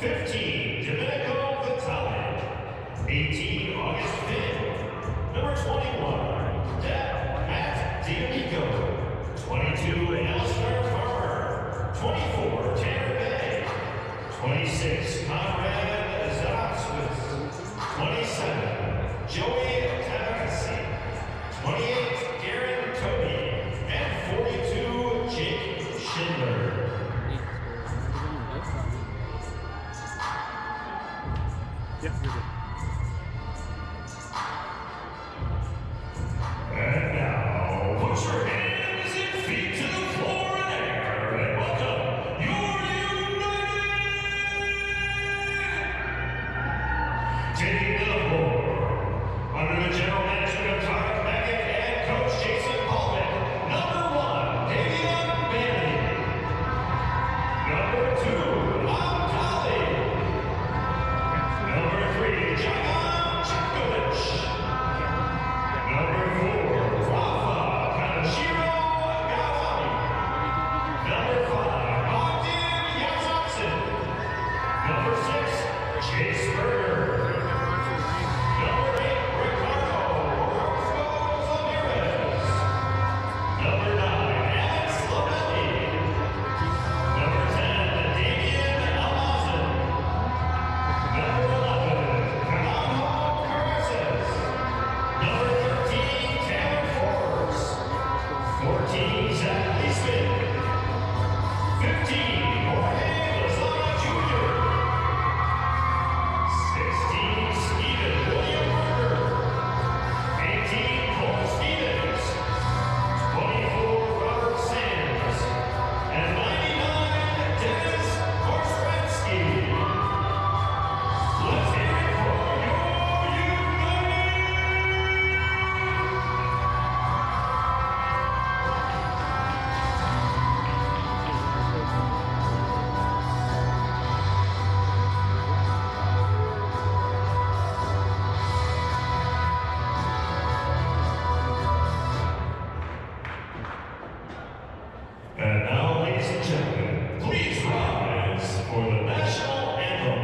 15, Domenico Vitale. 18, August Finn. Number 21, Matt D'Amico. 22, Alistair Farmer. 24, Tanner Bay. 26, Conrad Zatswitz. 27, Joey Tabarasi. 28, Darren Toby. And 42, Jake Schindler. Yeah, you're good. And now, put your hands and feet to the floor and air, and welcome your United! Taking to the floor, under the general management of Tarek Magic and Coach Jason Paulman, number 1, Davion Bailey. Number 2, Bob Colley. Number 3, John Chukovich. Number 4, Rafa Kanashiro Gawami. Number 5, Bogdan Yazatsin. Number 6, Chase Berger. Number 8, Ricardo Orozco Ramirez. Number 9, Alex Lomelli. Number 10, Damian Almazan. Number 11, Arnav Pokhrel. Number 13, Taylor Forbes. 14, Zach Leisman. 15, Jorge Lozada Jr. 16, Stephen William Berger. 18, Cole Stevens. 24, Robert Sands. And 99, Dennis Korsransky. Let's hear it for your United! And now, ladies and gentlemen, please rise for the national anthem.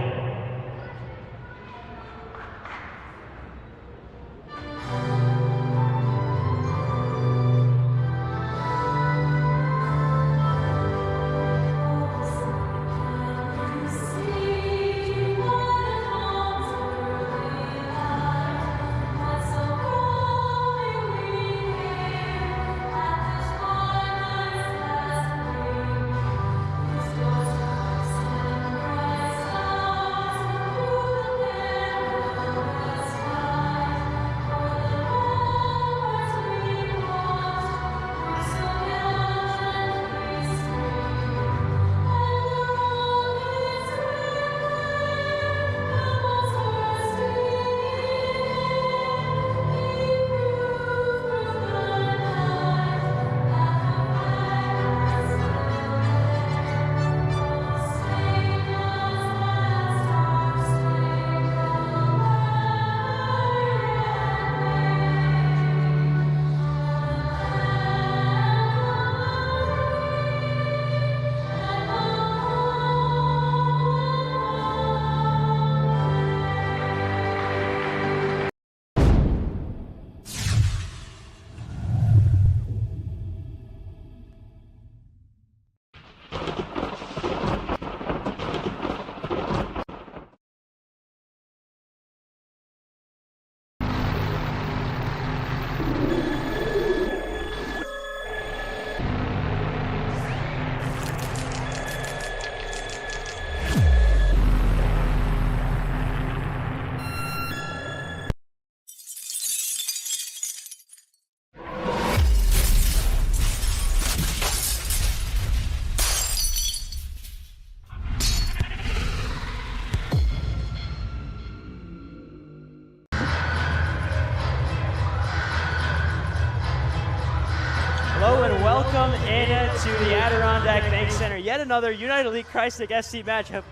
Hello and welcome into the Adirondack Bank Center. Yet another United Elite Krajisnik FC matchup.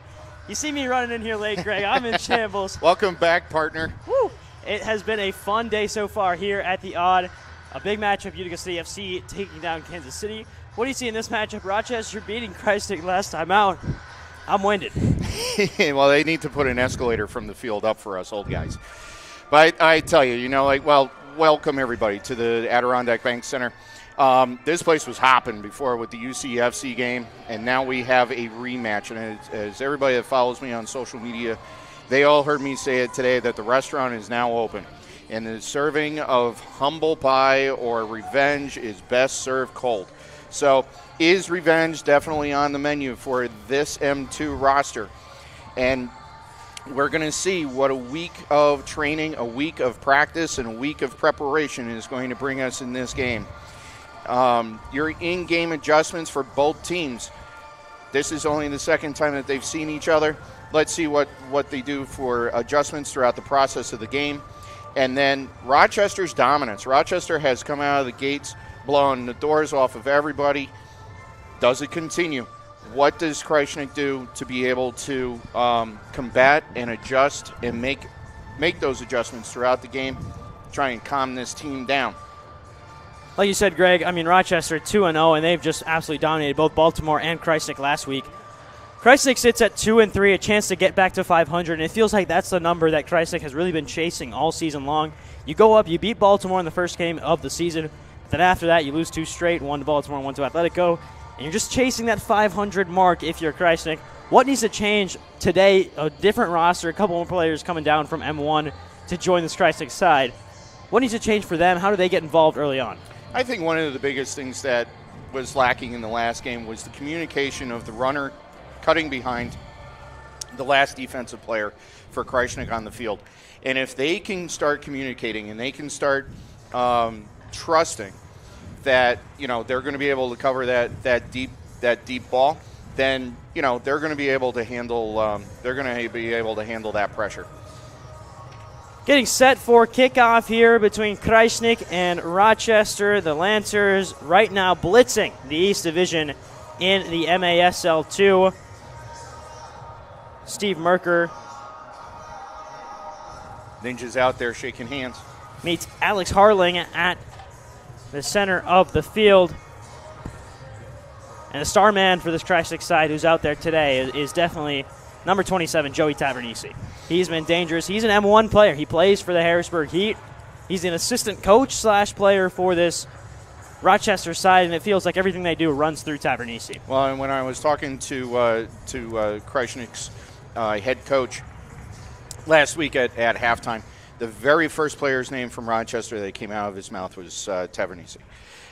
You see me running in here late, Greg. I'm in shambles. Welcome back, partner. Woo! It has been a fun day so far here at the Odd. A big matchup, Utica City FC taking down Kansas City. What do you see in this matchup? Rochester beating Krajisnik last time out. I'm winded. Well, they need to put an escalator from the field up for us old guys. But I tell you, welcome everybody to the Adirondack Bank Center. This place was hopping before with the UCFC game, and now we have a rematch. And as everybody that follows me on social media, they all heard me say it today that the restaurant is now open. And the serving of humble pie or revenge is best served cold. So is revenge definitely on the menu for this M2 roster? And we're going to see what a week of training, a week of practice, and a week of preparation is going to bring us in this game. Your in-game adjustments for both teams. This is only the second time that they've seen each other. Let's see what they do for adjustments throughout the process of the game. And then Rochester's dominance. Rochester has come out of the gates, blowing the doors off of everybody. Does it continue? What does Krajisnik do to be able to combat and adjust and make those adjustments throughout the game, try and calm this team down? Like you said, Greg, Rochester 2-0, and they've just absolutely dominated both Baltimore and Krajisnik last week. Krajisnik sits at 2-3, a chance to get back to 500, and it feels like that's the number that Krajisnik has really been chasing all season long. You go up, you beat Baltimore in the first game of the season, then after that you lose 2 straight, 1 to Baltimore, 1 to Atletico, and you're just chasing that 500 mark if you're Krajisnik. What needs to change today? A different roster, a couple more players coming down from M1 to join this Krajisnik side. What needs to change for them? How do they get involved early on? I think one of the biggest things that was lacking in the last game was the communication of the runner cutting behind the last defensive player for Krajisnik on the field. And if they can start communicating and they can start trusting that they're going to be able to cover that deep ball, then they're going to be able to handle that pressure. Getting set for kickoff here between Krajisnik and Rochester. The Lancers right now blitzing the East Division in the MASL 2. Steve Merker Ninja's out there shaking hands. Meets Alex Harling at the center of the field. And the star man for this Krajisnik side who's out there today is definitely number 27, Joey Tavernisi. He's been dangerous. He's an M1 player. He plays for the Harrisburg Heat. He's an assistant coach / player for this Rochester side, and it feels like everything they do runs through Tavernisi. Well, and when I was talking to Krajisnik's head coach last week at halftime, the very first player's name from Rochester that came out of his mouth was Tavernisi.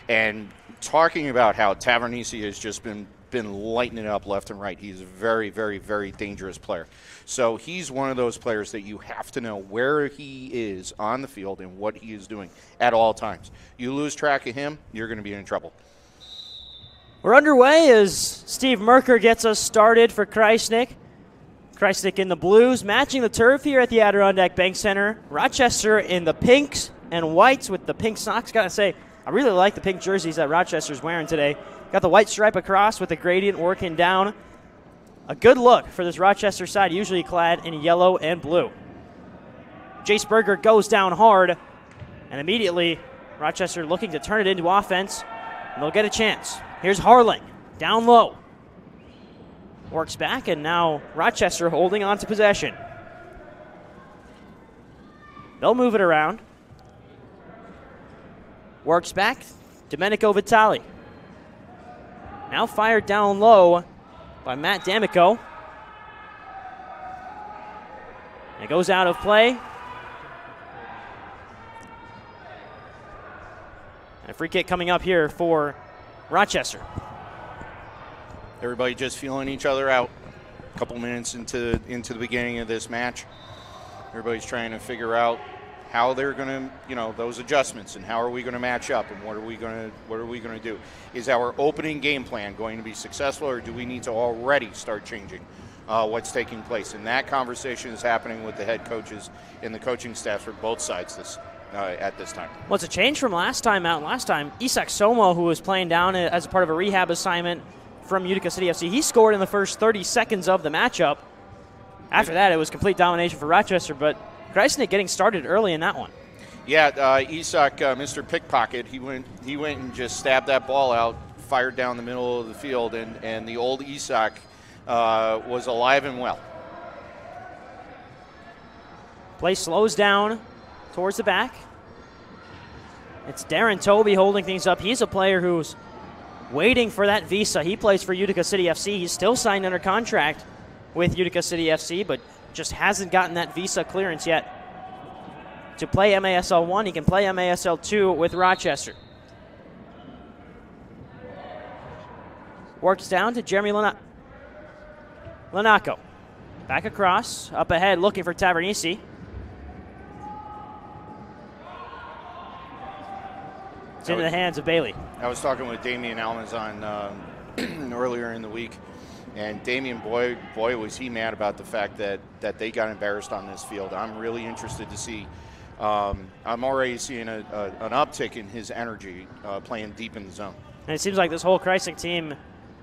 And talking about how Tavernisi has just been lighting it up left and right. He's a very, very, very dangerous player. So he's one of those players that you have to know where he is on the field and what he is doing at all times. You lose track of him, you're going to be in trouble. We're underway as Steve Merker gets us started for Krajisnik. Krajisnik in the blues, matching the turf here at the Adirondack Bank Center. Rochester in the pinks and whites with the pink socks. Gotta say, I really like the pink jerseys that Rochester's wearing today. Got the white stripe across with the gradient working down. A good look for this Rochester side, usually clad in yellow and blue. Jace Berger goes down hard, and immediately Rochester looking to turn it into offense, and they'll get a chance. Here's Harling, down low. Works back, and now Rochester holding on to possession. They'll move it around. Works back, Domenico Vitali. Now fired down low by Matt D'Amico. It goes out of play. And a free kick coming up here for Rochester. Everybody just feeling each other out. A couple minutes into the beginning of this match. Everybody's trying to figure out how they're going to, those adjustments and how are we going to match up and what are we going to do? Is our opening game plan going to be successful, or do we need to already start changing what's taking place? And that conversation is happening with the head coaches and the coaching staffs for both sides at this time. Well, it's a change from last time out. Last time, Isak Somo, who was playing down as a part of a rehab assignment from Utica City FC, he scored in the first 30 seconds of the matchup. After that, it was complete domination for Rochester, but Krajisnik getting started early in that one. Yeah, Isak, Mr. Pickpocket, he went and just stabbed that ball out, fired down the middle of the field, and the old Isak was alive and well. Play slows down towards the back. It's Darren Toby holding things up. He's a player who's waiting for that visa. He plays for Utica City FC. He's still signed under contract with Utica City FC, but just hasn't gotten that visa clearance yet to play MASL 1. He can play MASL 2 with Rochester. Works down to Jeremy Lanaco. Back across, up ahead, looking for Tavernisi. It's into the hands of Bailey. I was talking with Damian Almazan earlier in the week, and Damian, boy, was he mad about the fact that they got embarrassed on this field. I'm really interested to see. I'm already seeing an uptick in his energy playing deep in the zone. And it seems like this whole Krajisnik team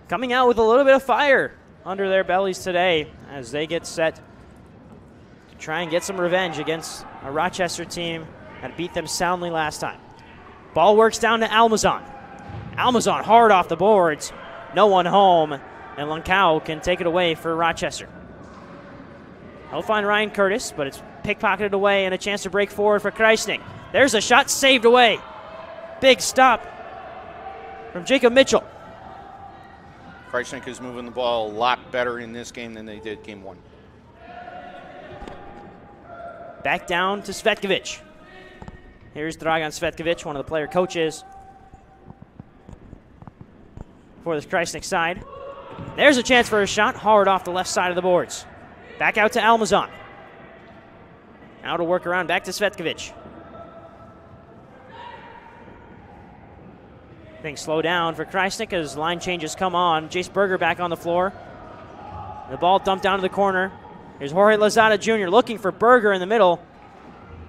coming out with a little bit of fire under their bellies today as they get set to try and get some revenge against a Rochester team that beat them soundly last time. Ball works down to Almazan. Almazan hard off the boards. No one home, and Lancao can take it away for Rochester. He'll find Ryan Curtis, but it's pickpocketed away and a chance to break forward for Krajisnik. There's a shot saved away. Big stop from Jacob Mitchell. Krajisnik is moving the ball a lot better in this game than they did game 1. Back down to Svetkovic. Here's Dragan Svetkovic, one of the player coaches for this Krajisnik side. There's a chance for a shot, hard off the left side of the boards. Back out to Almazan. Now to work around, back to Svetkovic. Things slow down for Krajisnik as line changes come on. Jace Berger back on the floor. The ball dumped down to the corner. Here's Jorge Lozada Jr. looking for Berger in the middle,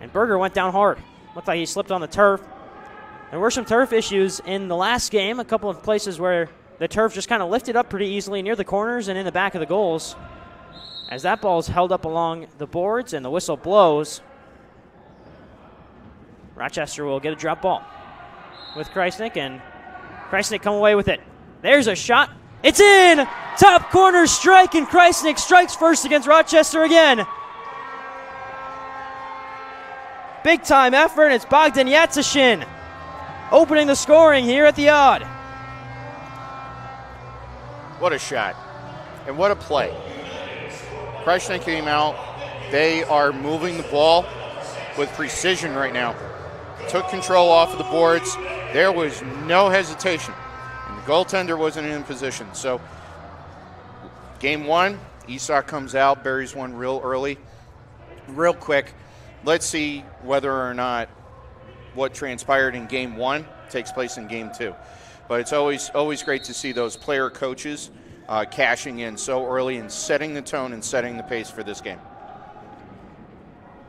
and Berger went down hard. Looked like he slipped on the turf. There were some turf issues in the last game, a couple of places where the turf just kind of lifted up pretty easily near the corners and in the back of the goals. As that ball is held up along the boards and the whistle blows, Rochester will get a drop ball with Krajisnik, and Krajisnik come away with it. There's a shot. It's in! Top corner strike, and Krajisnik strikes first against Rochester again. Big time effort, and it's Bogdan Yatsashin opening the scoring here at the Odd. What a shot, and what a play. Krajisnik came out. They are moving the ball with precision right now. Took control off of the boards. There was no hesitation, and the goaltender wasn't in position. So game 1, Isak comes out, buries one real early, real quick. Let's see whether or not what transpired in game 1 takes place in game 2. But it's always great to see those player coaches cashing in so early and setting the tone and setting the pace for this game.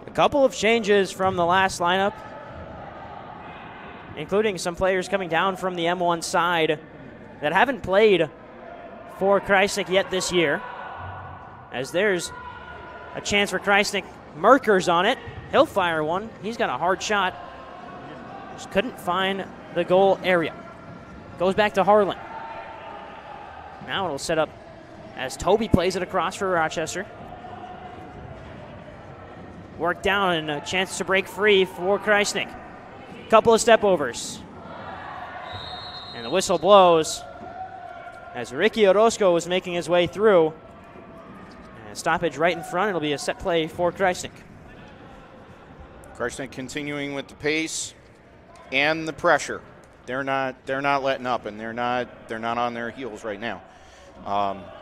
A couple of changes from the last lineup, including some players coming down from the M1 side that haven't played for Krajisnik yet this year. As there's a chance for Krajisnik. Merker's on it. He'll fire one. He's got a hard shot. Just couldn't find the goal area. Goes back to Harlan. Now it'll set up as Toby plays it across for Rochester. Work down and a chance to break free for Krajisnik. Couple of step overs. And the whistle blows as Ricky Orozco was making his way through. And stoppage right in front. It'll be a set play for Krajisnik. Krajisnik continuing with the pace and the pressure. They're not letting up, and they're not on their heels right now.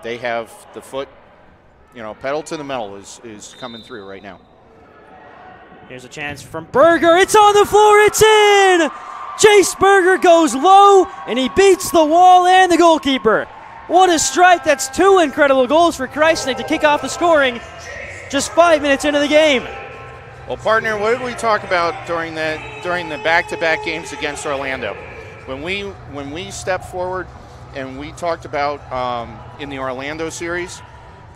They have the foot, pedal to the metal is coming through right now. Here's a chance from Berger. It's on the floor. It's in! Chase Berger goes low, and he beats the wall and the goalkeeper. What a strike. That's 2 incredible goals for Krajisnik to kick off the scoring just 5 minutes into the game. Well, partner, what did we talk about during the back-to-back games against Orlando? When we stepped forward and we talked about in the Orlando series,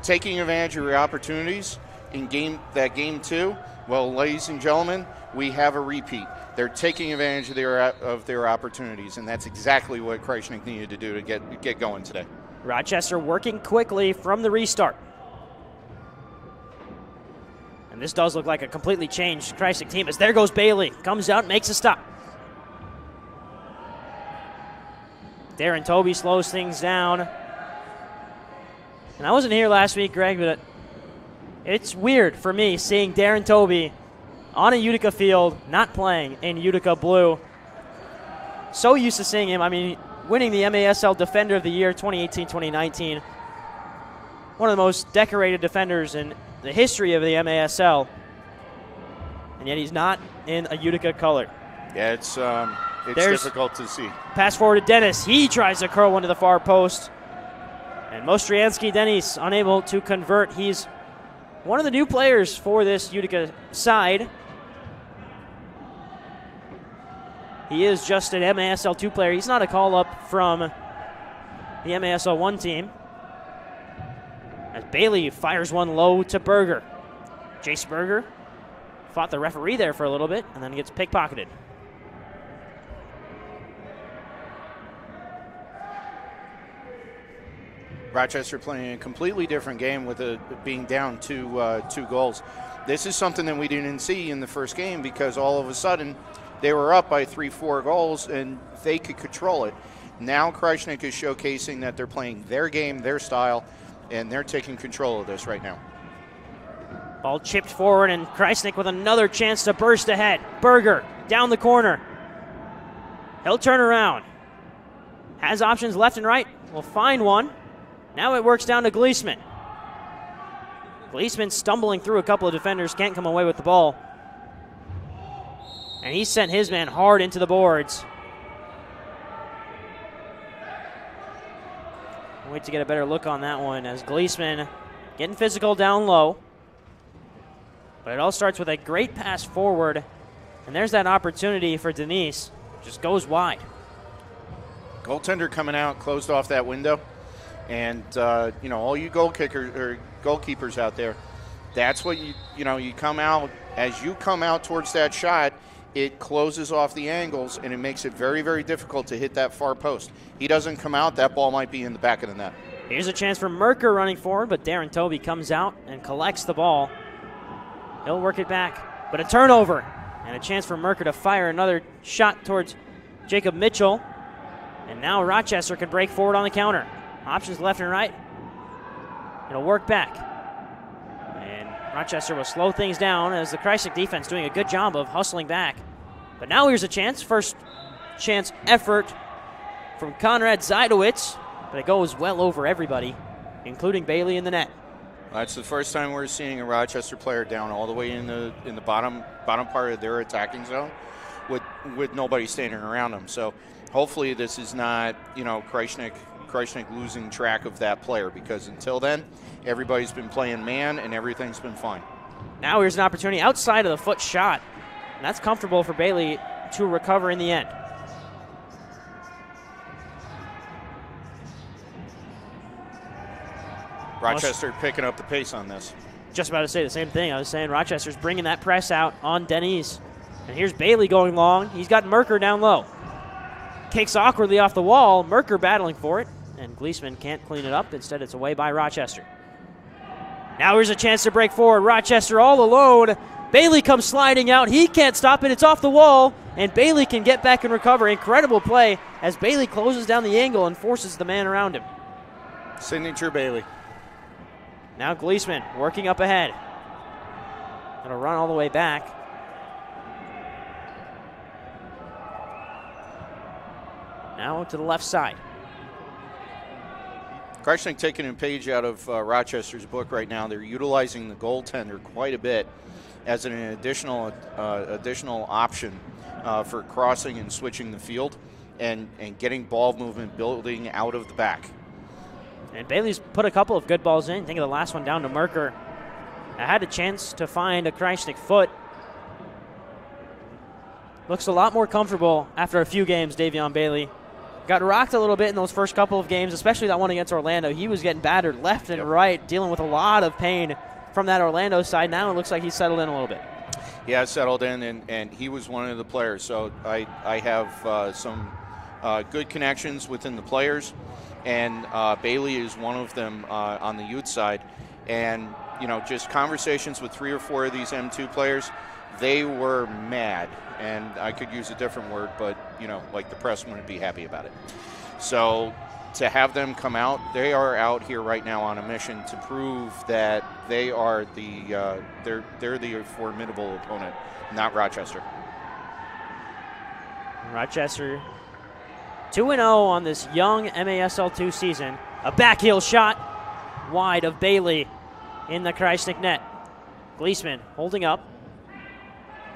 taking advantage of your opportunities in game 2, well, ladies and gentlemen, we have a repeat. They're taking advantage of their opportunities, and that's exactly what Krajisnik needed to do to get going today. Rochester working quickly from the restart. And this does look like a completely changed Krajisnik team as there goes Bailey. Comes out, makes a stop. Darren Toby slows things down. And I wasn't here last week, Greg, but it's weird for me seeing Darren Toby on a Utica field, not playing in Utica blue. So used to seeing him, winning the MASL Defender of the Year 2018-2019. One of the most decorated defenders in the history of the MASL. And yet he's not in a Utica color. Yeah, it's difficult to see. Pass forward to Dennis. He tries to curl one to the far post. And Mostriansky Dennis unable to convert. He's one of the new players for this Utica side. He is just an MASL 2 player. He's not a call-up from the MASL 1 team. As Bailey fires one low to Berger. Jace Berger fought the referee there for a little bit and then gets pickpocketed. Rochester playing a completely different game with it being down 2 goals. This is something that we didn't see in the first game because all of a sudden they were up by 3-4 goals and they could control it. Now Krajisnik is showcasing that they're playing their game, their style, and they're taking control of this right now. Ball chipped forward and Krajisnik with another chance to burst ahead. Berger down the corner. He'll turn around. Has options left and right. Will find one. Now it works down to Gleesman. Gleesman stumbling through a couple of defenders, can't come away with the ball. And he sent his man hard into the boards. Wait to get a better look on that one as Gleesman getting physical down low. But it all starts with a great pass forward. And there's that opportunity for Denise. Just goes wide. Goaltender coming out, closed off that window. And, all you goalkeepers out there, that's what you come out. As you come out towards that shot, it closes off the angles, and it makes it very, very difficult to hit that far post. He doesn't come out, that ball might be in the back of the net. Here's a chance for Merker running forward, but Darren Toby comes out and collects the ball. He'll work it back, but a turnover, and a chance for Merker to fire another shot towards Jacob Mitchell. And now Rochester can break forward on the counter. Options left and right. It'll work back. And Rochester will slow things down as the Krajisnik defense doing a good job of hustling back. But now here's a chance. First chance effort from Conrad Zajdowitz. But it goes well over everybody, including Bailey in the net. That's the first time we're seeing a Rochester player down all the way in the bottom part of their attacking zone with nobody standing around them. So hopefully this is not, Krajisnik losing track of that player, because until then, everybody's been playing man and everything's been fine. Now here's an opportunity outside of the foot shot. And that's comfortable for Bailey to recover in the end. Rochester picking up the pace on this. Just about to say the same thing. I was saying Rochester's bringing that press out on Denise. And here's Bailey going long. He's got Merker down low. Kicks awkwardly off the wall. Merker battling for it. And Gleesman can't clean it up. Instead, it's away by Rochester. Now here's a chance to break forward. Rochester all alone. Bailey comes sliding out. He can't stop it. It's off the wall. And Bailey can get back and recover. Incredible play as Bailey closes down the angle and forces the man around him. Signature Bailey. Now Gleesman working up ahead. Gonna run all the way back. Now to the left side. Krajisnik taking a page out of Rochester's book right now. They're utilizing the goaltender quite a bit as an additional option for crossing and switching the field and getting ball movement building out of the back. And Bailey's put a couple of good balls in. Think of the last one down to Merker. I had a chance to find a Krajisnik foot. Looks a lot more comfortable after a few games, Davion Bailey. Got rocked a little bit in those first couple of games, especially that one against Orlando. He was getting battered left and right, dealing with a lot of pain from that Orlando side. Now it looks like he's settled in a little bit. Yeah, settled in, and he was one of the players. So I have some good connections within the players. and Bailey is one of them on the youth side. And, just conversations with 3 or 4 of these M2 players, they were mad. And I could use a different word, but, like the press wouldn't be happy about it. So to have them come out, they are out here right now on a mission to prove that they are they're the formidable opponent, not Rochester. Rochester 2-0 on this young MASL2 season. A back heel shot wide of Bailey in the Krajisnik net. Gleesman holding up,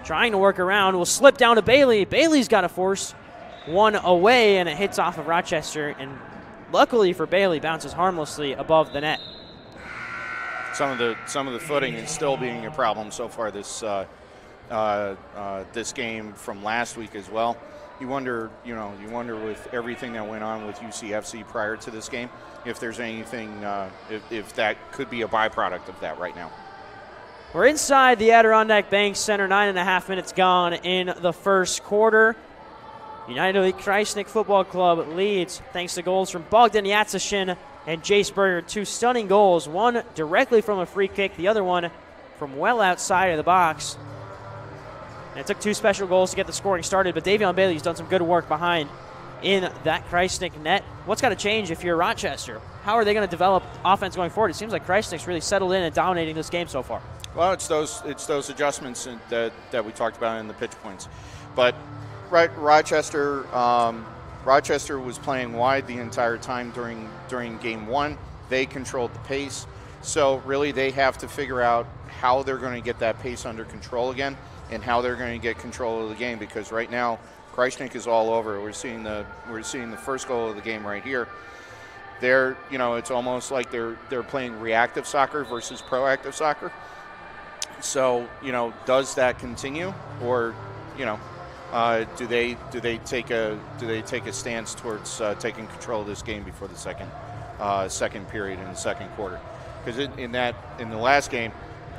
trying to work around, will slip down to Bailey. Bailey's got to force one away, and it hits off of Rochester, and luckily for Bailey, bounces harmlessly above the net. Some of the footing is still being a problem so far this this game from last week as well. You wonder with everything that went on with UCFC prior to this game, if there's anything, if that could be a byproduct of that right now. We're inside the Adirondack Bank Center, 9.5 minutes gone in the first quarter. United Elite Krajisnik Football Club leads thanks to goals from Bogdan Yatsishin and Jace Berger. 2 stunning goals, one directly from a free kick, the other one from well outside of the box. And it took 2 special goals to get the scoring started, but Davion Bailey's done some good work behind in that Krajisnik net. What's got to change if you're Rochester? How are they going to develop offense going forward? It seems like Krajisnik's really settled in and dominating this game so far. Well, it's those adjustments that we talked about in the pitch points. But Rochester was playing wide the entire time during game 1. They controlled the pace. So really they have to figure out how they're going to get that pace under control again and how they're going to get control of the game, because right now Krajisnik is all over. We're seeing the first goal of the game right here. They're, it's almost like they're playing reactive soccer versus proactive soccer. So, does that continue, or, do they take a stance towards taking control of this game before the second period in the second quarter? Because in the last game,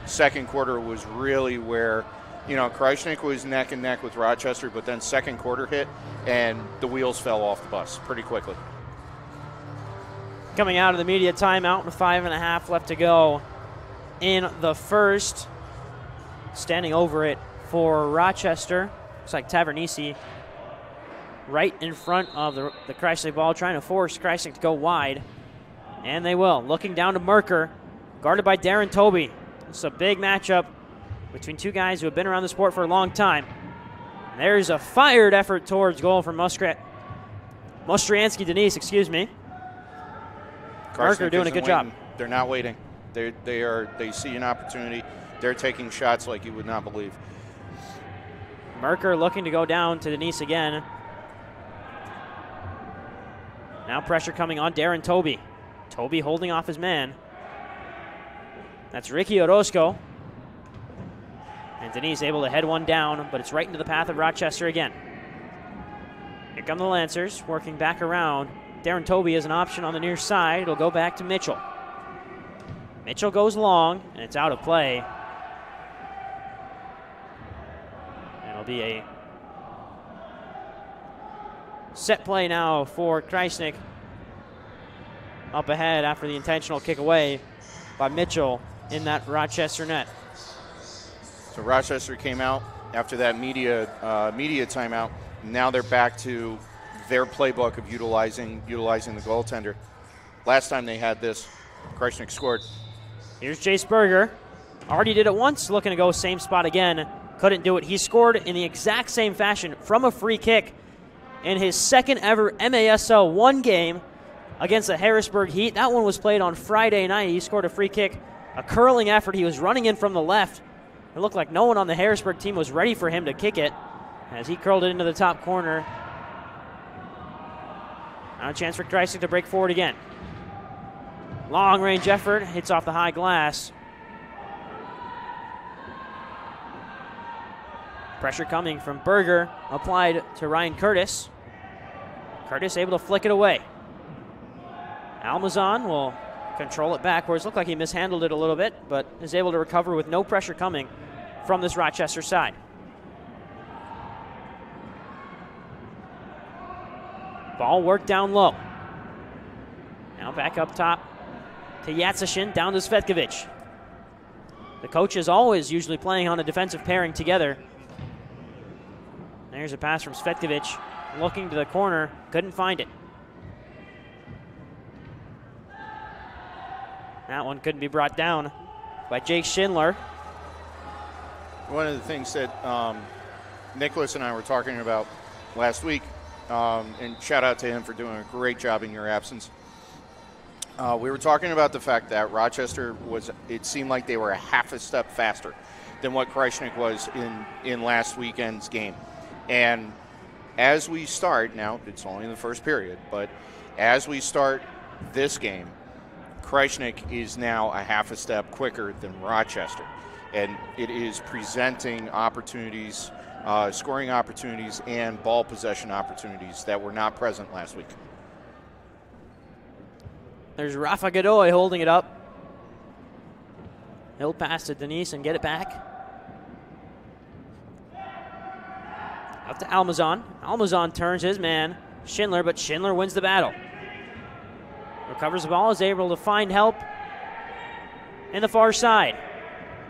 second quarter was really where Krajisnik was neck and neck with Rochester, but then second quarter hit and the wheels fell off the bus pretty quickly. Coming out of the media timeout with 5.5 left to go in the first. Standing over it for Rochester, looks like Tavernisi right in front of the Krajisnik ball, trying to force Krajisnik to go wide. And they will. Looking down to Merker, guarded by Darren Toby. It's a big matchup between 2 guys who have been around the sport for a long time. And there's a fired effort towards goal from Mostriansky Denise, excuse me. Merker doing a good job. They're not waiting. They see an opportunity. They're taking shots like you would not believe. Merker looking to go down to Denise again. Now pressure coming on Darren Toby. Toby holding off his man. That's Ricky Orozco. And Denise able to head one down, but it's right into the path of Rochester again. Here come the Lancers, working back around. Darren Toby is an option on the near side. It'll go back to Mitchell. Mitchell goes long, and it's out of play. It'll be a set play now for Krajisnik. Up ahead after the intentional kick away by Mitchell in that Rochester net. So Rochester came out after that media timeout. Now they're back to their playbook of utilizing the goaltender. Last time they had this, Krajisnik scored. Here's Jace Berger. Already did it once, looking to go same spot again. Couldn't do it. He scored in the exact same fashion from a free kick in his second ever MASL 1 game against the Harrisburg Heat. That one was played on Friday night. He scored a free kick, a curling effort. He was running in from the left. It looked like no one on the Harrisburg team was ready for him to kick it as he curled it into the top corner. Now a chance for Krajisnik to break forward again. Long range effort, hits off the high glass. Pressure coming from Berger, applied to Ryan Curtis. Curtis able to flick it away. Almazan will control it backwards. Looked like he mishandled it a little bit, but is able to recover with no pressure coming from this Rochester side. Ball worked down low. Now back up top to Yatsishin, down to Svetkovic. The coaches always usually playing on a defensive pairing together. There's a pass from Svetkovic, looking to the corner, couldn't find it. That one couldn't be brought down by Jake Schindler. One of the things that Nicholas and I were talking about last week, and shout out to him for doing a great job in your absence. We were talking about the fact that Rochester it seemed like they were a half a step faster than what Krajisnik was in last weekend's game. And as we start, now it's only the first period, but as we start this game, Krajisnik is now a half a step quicker than Rochester. And it is presenting opportunities, scoring opportunities, and ball possession opportunities that were not present last week. There's Rafa Godoy holding it up. He'll pass to Denise and get it back. Out to Almazan. Almazan turns his man, Schindler, but Schindler wins the battle. Recovers the ball, is able to find help in the far side.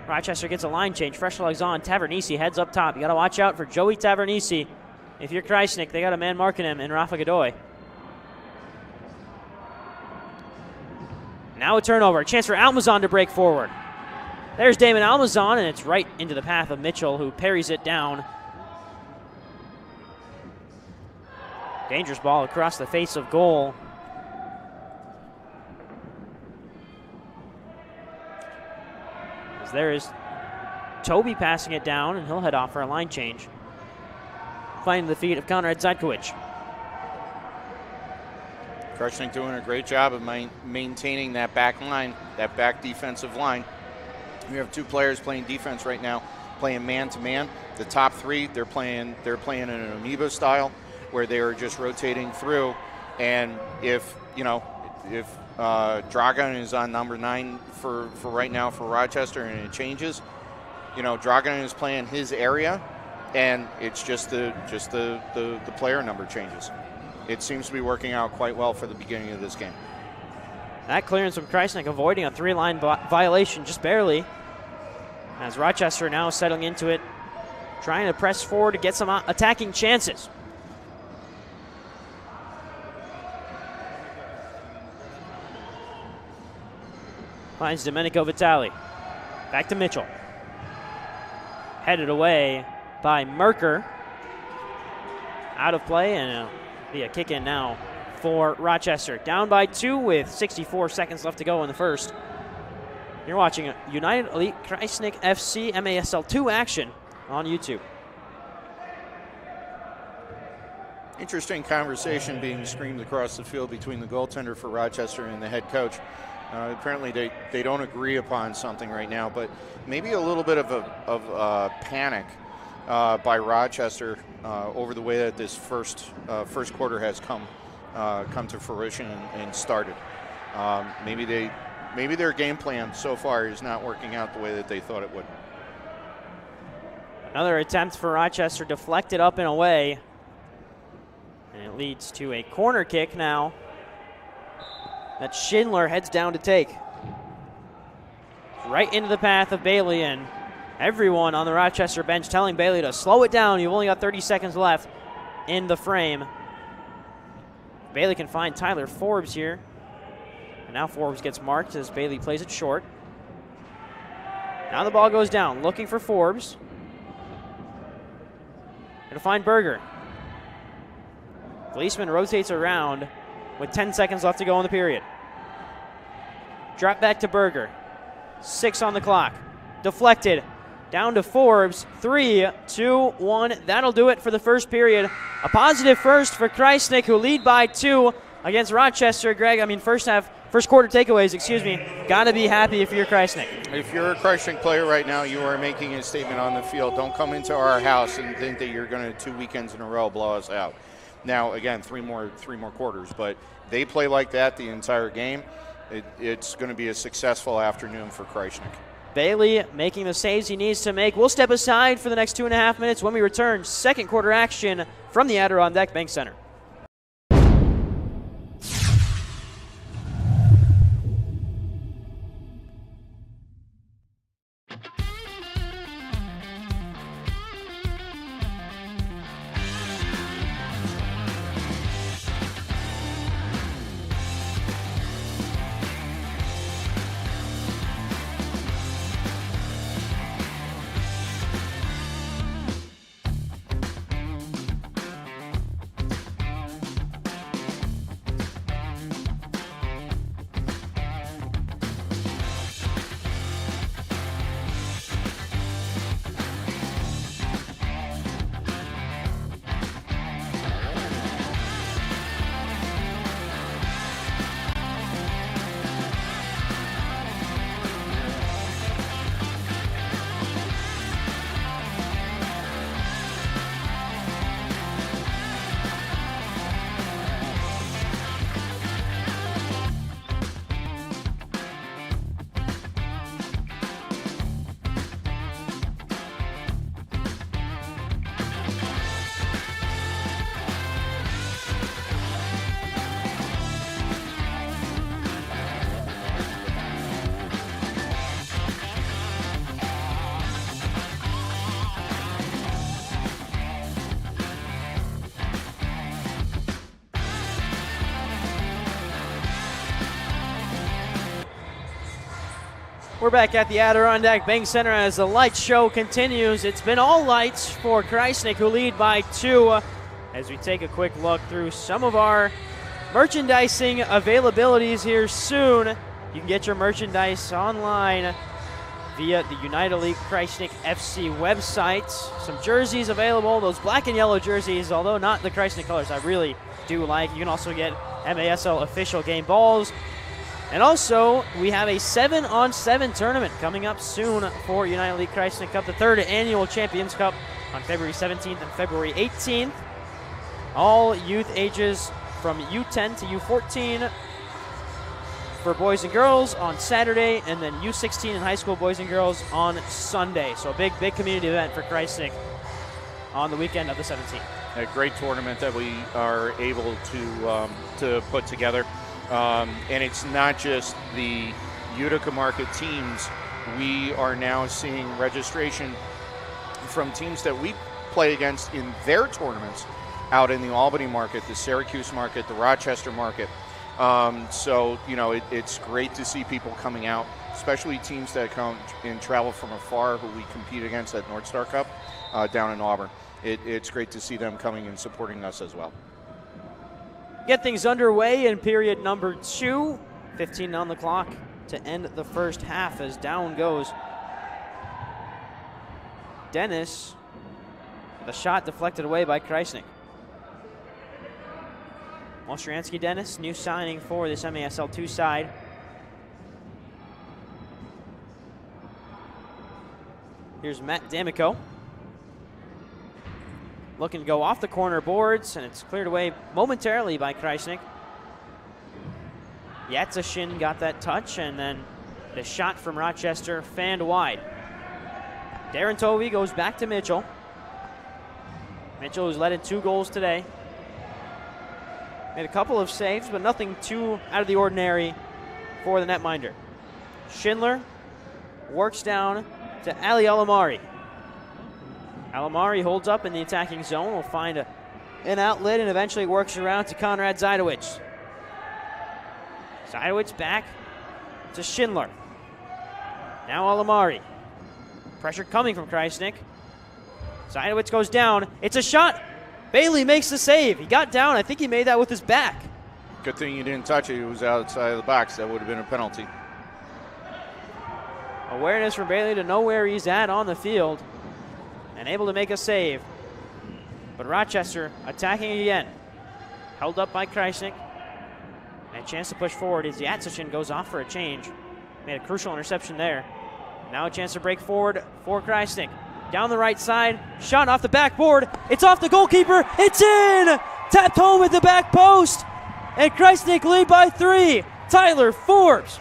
Rochester gets a line change. Fresh legs on. Tavernisi heads up top. You got to watch out for Joey Tavernisi. If you're Krajisnik, they got a man marking him in Rafa Godoy. Now a turnover. A chance for Almazan to break forward. There's Damon Almazan, and it's right into the path of Mitchell, who parries it down. Dangerous ball across the face of goal. As there is Toby passing it down, and he'll head off for a line change. Finding the feet of Konrad Zatkowicz. Krajisnik doing a great job of maintaining that back line, that back defensive line. We have two players playing defense right now, playing man-to-man. The top three, they're playing in an amoeba style, where they are just rotating through. And if Dragan is on number 9 for right now for Rochester and it changes, Dragan is playing his area, and it's just the player number changes. It seems to be working out quite well for the beginning of this game. That clearance from Krajisnik, avoiding a 3-line violation just barely. As Rochester now settling into it, trying to press forward to get some attacking chances. Finds Domenico Vitali. Back to Mitchell. Headed away by Merker. Out of play, and it'll be a kick in now for Rochester. Down by 2 with 64 seconds left to go in the first. You're watching United Elite Krajisnik FC MASL 2 action on YouTube. Interesting conversation being screamed across the field between the goaltender for Rochester and the head coach. Apparently they don't agree upon something right now, but maybe a little bit of a panic by Rochester over the way that this first quarter has come to fruition and started. Maybe their game plan so far is not working out the way that they thought it would. Another attempt for Rochester, deflected up and away. And it leads to a corner kick now that Schindler heads down to take. Right into the path of Bailey, and everyone on the Rochester bench telling Bailey to slow it down. You've only got 30 seconds left in the frame. Bailey can find Tyler Forbes here. And now Forbes gets marked as Bailey plays it short. Now the ball goes down, looking for Forbes. Gonna find Berger. Fleeceman rotates around with 10 seconds left to go in the period. Drop back to Berger. 6 on the clock. Deflected. Down to Forbes. 3, 2, 1. That'll do it for the first period. A positive first for Krajisnik, who lead by 2 against Rochester. Greg, first quarter takeaways, Gotta be happy if you're Krajisnik. If you're a Krajisnik player right now, you are making a statement on the field. Don't come into our house and think that you're going to 2 weekends in a row blow us out. Now, again, three more quarters, but they play like that the entire game. It's going to be a successful afternoon for Krajisnik. Bailey making the saves he needs to make. We'll step aside for the next 2.5 minutes. When we return, second quarter action from the Adirondack Bank Center. We're back at the Adirondack Bank Center as the light show continues. It's been all lights for Krajisnik, who lead by 2. As we take a quick look through some of our merchandising availabilities here soon. You can get your merchandise online via the Elite Krajisnik FC website. Some jerseys available, those black and yellow jerseys, although not the Krajisnik colors, I really do like. You can also get MASL official game balls. And also, we have a 7-on-7 tournament coming up soon for Elite Krajisnik Cup, the 3rd annual Champions Cup on February 17th and February 18th. All youth ages from U10 to U14 for boys and girls on Saturday, and then U16 in high school boys and girls on Sunday. So a big community event for Krajisnik on the weekend of the 17th. A great tournament that we are able to put together. And it's not just the Utica market teams. We are now seeing registration from teams that we play against in their tournaments out in the Albany market, the Syracuse market, the Rochester market. So, it's great to see people coming out, especially teams that come and travel from afar who we compete against at North Star Cup down in Auburn. It's great to see them coming and supporting us as well. Get things underway in period number 2. 15 on the clock to end the first half as down goes Dennis. The shot deflected away by Krajisnik. Ostransky Dennis, new signing for this MASL 2 side. Here's Matt D'Amico. Looking to go off the corner boards, and it's cleared away momentarily by Krajisnik. Yatsashin got that touch, and then the shot from Rochester fanned wide. Darren Tovey goes back to Mitchell. Mitchell has led in 2 goals today. Made a couple of saves, but nothing too out of the ordinary for the netminder. Schindler works down to Ali Alamari. Alamari holds up in the attacking zone, will find an outlet and eventually works around to Konrad Zajdowicz. Zajdowicz back to Schindler. Now Alamari. Pressure coming from Krajisnik. Zajdowicz goes down. It's a shot. Bailey makes the save. He got down. I think he made that with his back. Good thing you didn't touch it. It was outside of the box. That would have been a penalty. Awareness from Bailey to know where he's at on the field and able to make a save. But Rochester attacking again. Held up by Krajisnik. And a chance to push forward as Yatsashin goes off for a change. Made a crucial interception there. Now a chance to break forward for Krajisnik. Down the right side, shot off the backboard. It's off the goalkeeper. It's in! Tapped home at the back post. And Krajisnik lead by 3. Tyler Forbes.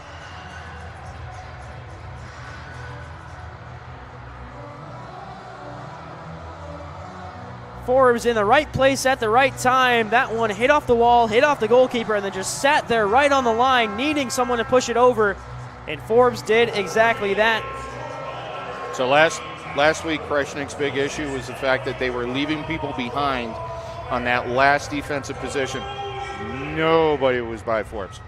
Forbes in the right place at the right time. That one hit off the wall, hit off the goalkeeper, and then just sat there right on the line, needing someone to push it over. And Forbes did exactly that. So last week, Krajisnik's big issue was the fact that they were leaving people behind on that last defensive position. Nobody was by Forbes.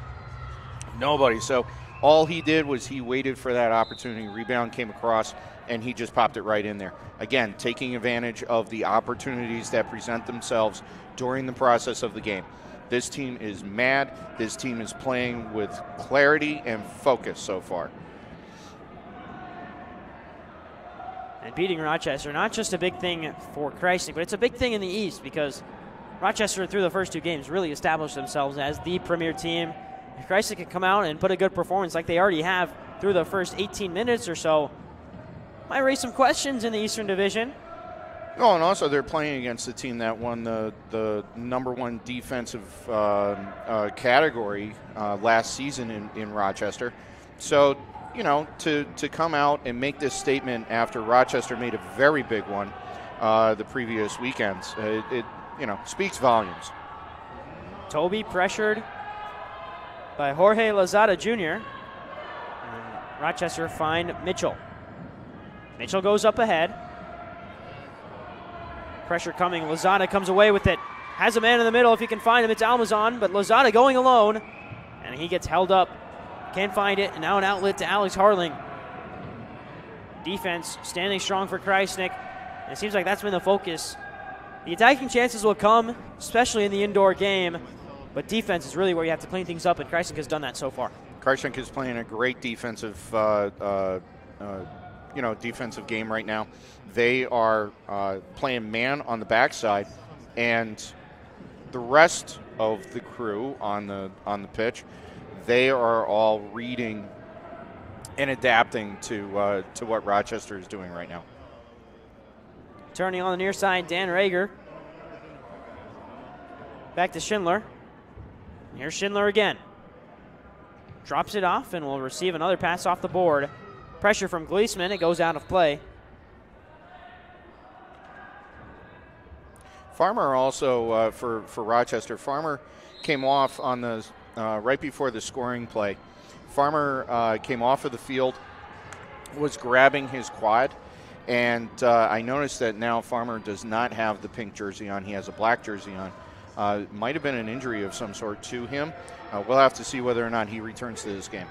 Nobody. So all he did was he waited for that opportunity. Rebound came across, and he just popped it right in there. Again, taking advantage of the opportunities that present themselves during the process of the game. This team is mad. This team is playing with clarity and focus so far. And beating Rochester, not just a big thing for Krajisnik, but it's a big thing in the East because Rochester, through the first 2 games, really established themselves as the premier team. If Krajisnik can come out and put a good performance like they already have through the first 18 minutes or so, might raise some questions in the Eastern Division. Oh, and also they're playing against the team that won the #1 defensive category last season in Rochester. So, to come out and make this statement after Rochester made a very big one the previous weekends, it speaks volumes. Toby pressured by Jorge Lozada Jr. And Rochester find Mitchell. Mitchell goes up ahead. Pressure coming. Lozada comes away with it. Has a man in the middle if he can find him. It's Almazan, but Lozada going alone. And he gets held up. Can't find it. And now an outlet to Alex Harling. Defense standing strong for Krajisnik. And it seems like that's been the focus. The attacking chances will come, especially in the indoor game, but defense is really where you have to clean things up, and Krajisnik has done that so far. Krajisnik is playing a great defensive, defensive game right now. They are playing man on the backside, and the rest of the crew on the pitch, they are all reading and adapting to what Rochester is doing right now. Turning on the near side, Dan Rager. Back to Schindler. Here's Schindler again. Drops it off and will receive another pass off the board. Pressure from Gleesman. It goes out of play. Farmer also, for Rochester, Farmer came off on the right before the scoring play. Farmer came off of the field, was grabbing his quad, and I noticed that now Farmer does not have the pink jersey on. He has a black jersey on. Might have been an injury of some sort to him. We'll have to see whether or not he returns to this game.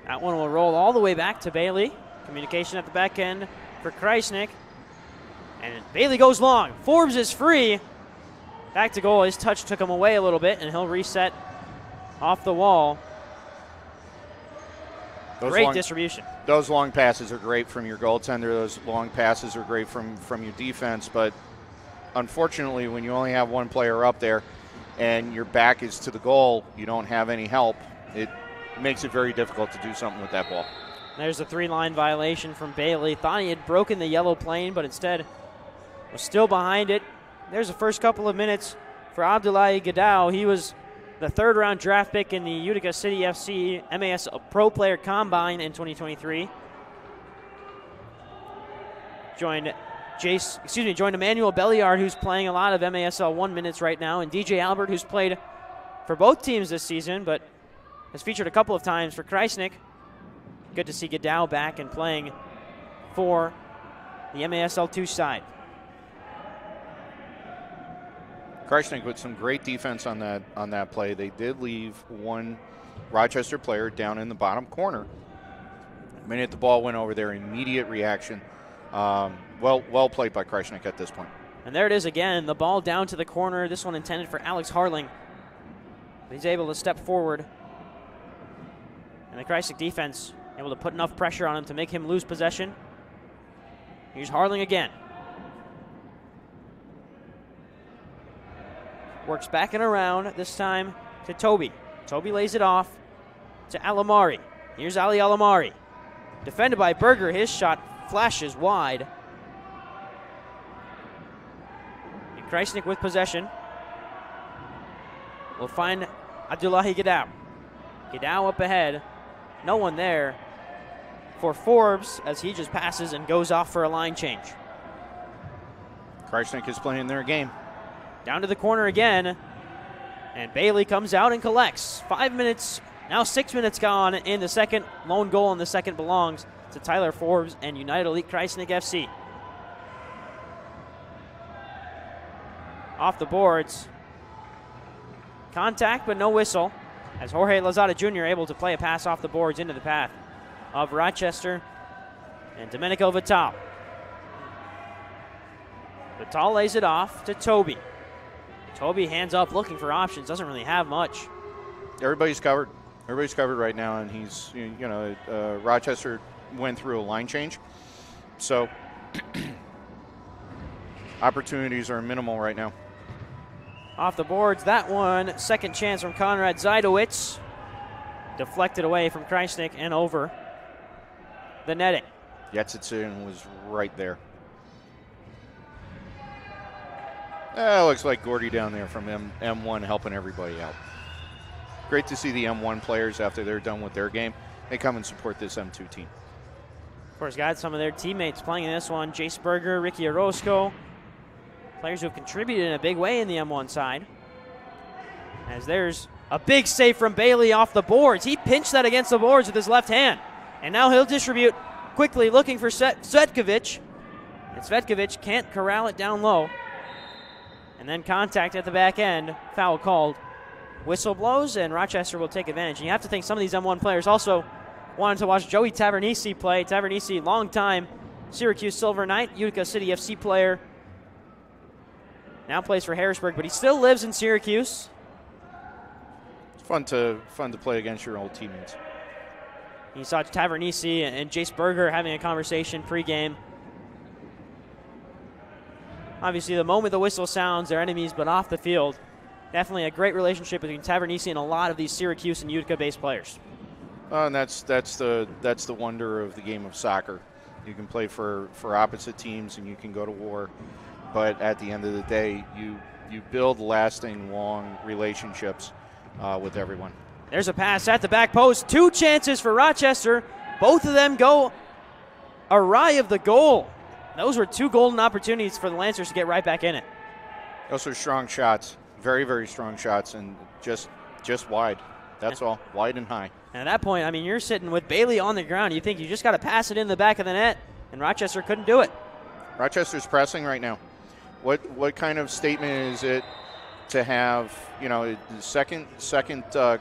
That one will roll all the way back to Bailey. Communication at the back end for Krajisnik. And Bailey goes long. Forbes is free. Back to goal. His touch took him away a little bit, and he'll reset off the wall. Great distribution. Those long passes are great from your goaltender. Those long passes are great from your defense. But unfortunately, when you only have one player up there and your back is to the goal, you don't have any help. It makes it very difficult to do something with that ball. There's a 3-line violation from Bailey. Thought he had broken the yellow plane, but instead was still behind it. There's the first couple of minutes for Abdullahi Gadao. He was the third-round draft pick in the Utica City FC MAS Pro Player Combine in 2023. Joined Emmanuel Belliard, who's playing a lot of MASL 1 minutes right now, and DJ Albert, who's played for both teams this season, but has featured a couple of times for Krajisnik. Good to see Gadao back and playing for the MASL 2 side. Krajisnik with some great defense on that play. They did leave one Rochester player down in the bottom corner. The minute the ball went over there, immediate reaction. Well played by Krajisnik at this point. And there it is again, the ball down to the corner. This one intended for Alex Harling. He's able to step forward. And the Krajisnik defense able to put enough pressure on him to make him lose possession. Here's Harling again. Works back and around, this time to Toby. Toby lays it off to Alamari. Here's Ali Alamari. Defended by Berger. His shot flashes wide. And Krajisnik with possession. We'll find Abdullahi Gadao. Gadao up ahead. No one there for Forbes as he just passes and goes off for a line change. Krajisnik is playing their game. Down to the corner again, and Bailey comes out and collects. 5 minutes, now 6 minutes gone in the second. Lone goal in the second belongs to Tyler Forbes and United Elite Krajisnik FC. Off the boards. Contact, but no whistle, as Jorge Lozada Jr. able to play a pass off the boards into the path of Rochester and Domenico Vital. Vital lays it off to Toby. Toby hands up looking for options, doesn't really have much. Everybody's covered. Everybody's covered right now, and he's, Rochester went through a line change. So opportunities are minimal right now. Off the boards, that one, second chance from Konrad Zajdowitz. Deflected away from Krajisnik and over the netting. Yetsitsin was right there. Looks like Gordy down there from M1 helping everybody out. Great to see the M1 players after they're done with their game. They come and support this M2 team. Of course, got some of their teammates playing in this one. Jace Berger, Ricky Orozco. Players who have contributed in a big way in the M1 side. As there's a big save from Bailey off the boards. He pinched that against the boards with his left hand. And now he'll distribute quickly, looking for Svetkovic. And Svetkovic can't corral it down low. And then contact at the back end, foul called. Whistle blows, and Rochester will take advantage. And you have to think some of these M1 players also wanted to watch Joey Tavernisi play. Tavernisi, long-time Syracuse Silver Knight, Utica City FC player. Now plays for Harrisburg, but he still lives in Syracuse. It's fun to play against your old teammates. You saw Tavernisi and Jace Berger having a conversation pregame. Obviously, the moment the whistle sounds, they're enemies, but off the field, definitely a great relationship between Tavernisi and a lot of these Syracuse and Utica-based players. And that's the wonder of the game of soccer. You can play for opposite teams and you can go to war, but at the end of the day, you build lasting, long relationships with everyone. There's a pass at the back post. 2 chances for Rochester. Both of them go awry of the goal. Those were 2 golden opportunities for the Lancers to get right back in it. Those are strong shots, very, very strong shots, and just wide. That's all, wide and high. And at that point, I mean, you're sitting with Bailey on the ground. You think you just got to pass it in the back of the net, and Rochester couldn't do it. Rochester's pressing right now. What kind of statement is it to have, the second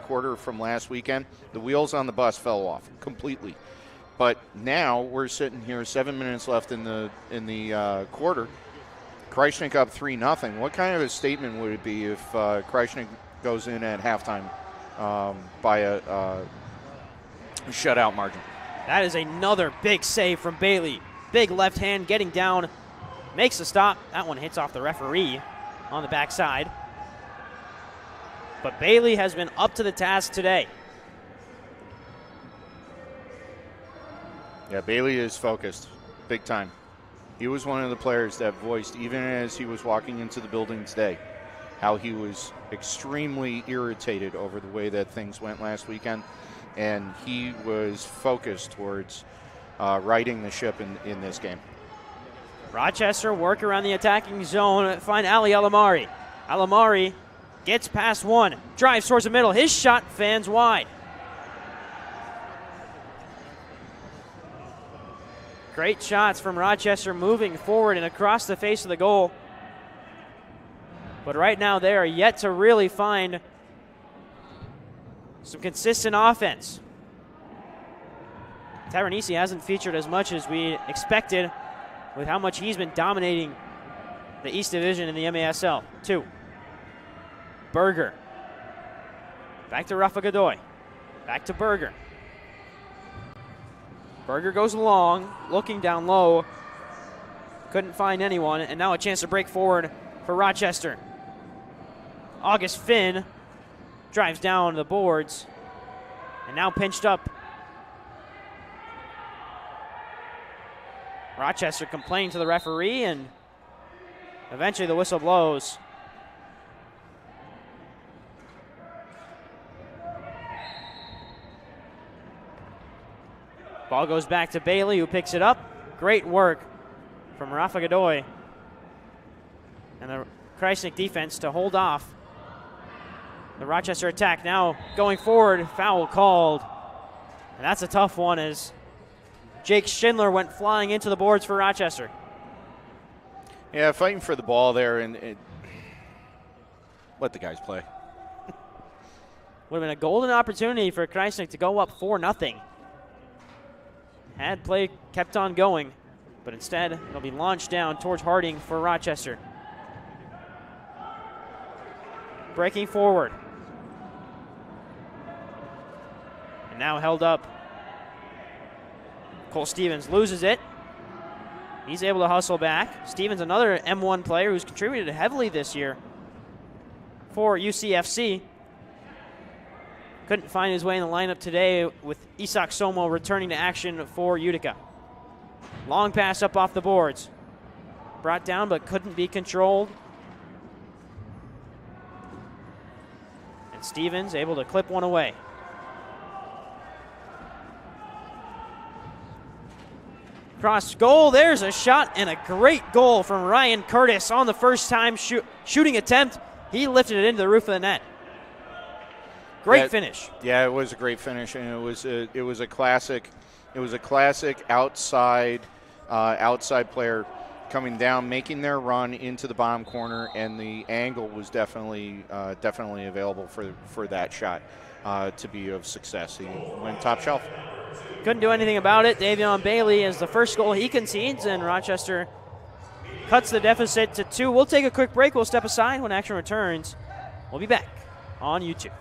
quarter from last weekend, the wheels on the bus fell off completely. But now we're sitting here, 7 minutes left in the quarter. Krajisnik up 3-0. What kind of a statement would it be if Krajisnik goes in at halftime by a shutout margin? That is another big save from Bailey. Big left hand getting down, makes a stop. That one hits off the referee on the backside. But Bailey has been up to the task today. Yeah, Bailey is focused big time. He was one of the players that voiced, even as he was walking into the building today, how he was extremely irritated over the way that things went last weekend. And he was focused towards righting the ship in this game. Rochester work around the attacking zone, find Ali Alamari. Alamari gets past one, drives towards the middle. His shot fans wide. Great shots from Rochester moving forward and across the face of the goal. But right now they are yet to really find some consistent offense. Tavernisi hasn't featured as much as we expected with how much he's been dominating the East Division in the MASL. 2. Berger. Back to Rafa Godoy. Back to Berger. Berger goes long, looking down low. Couldn't find anyone, and now a chance to break forward for Rochester. August Finn drives down the boards, and now pinched up. Rochester complaining to the referee, and eventually the whistle blows. Ball goes back to Bailey, who picks it up. Great work from Rafa Godoy and the Krajisnik defense to hold off the Rochester attack. Now going forward, foul called. And that's a tough one as Jake Schindler went flying into the boards for Rochester. Yeah, fighting for the ball there, and let the guys play. Would have been a golden opportunity for Krajisnik to go up 4-0. Had play kept on going, but instead it'll be launched down towards Harding for Rochester. Breaking forward. And now held up. Cole Stevens loses it. He's able to hustle back. Stevens, another M1 player who's contributed heavily this year for UCFC. Couldn't find his way in the lineup today with Isak Somo returning to action for Utica. Long pass up off the boards. Brought down but couldn't be controlled. And Stevens able to clip one away. Cross goal, there's a shot and a great goal from Ryan Curtis on the first time shooting attempt. He lifted it into the roof of the net. Great finish. Yeah, it was a great finish, and it was a classic. It was a classic outside player coming down, making their run into the bottom corner, and the angle was definitely available for that shot to be of success. He went top shelf. couldn't do anything about it. Davion Bailey is the first goal he concedes, and Rochester cuts the deficit to 2. We'll take a quick break. We'll step aside. When action returns, we'll be back on YouTube.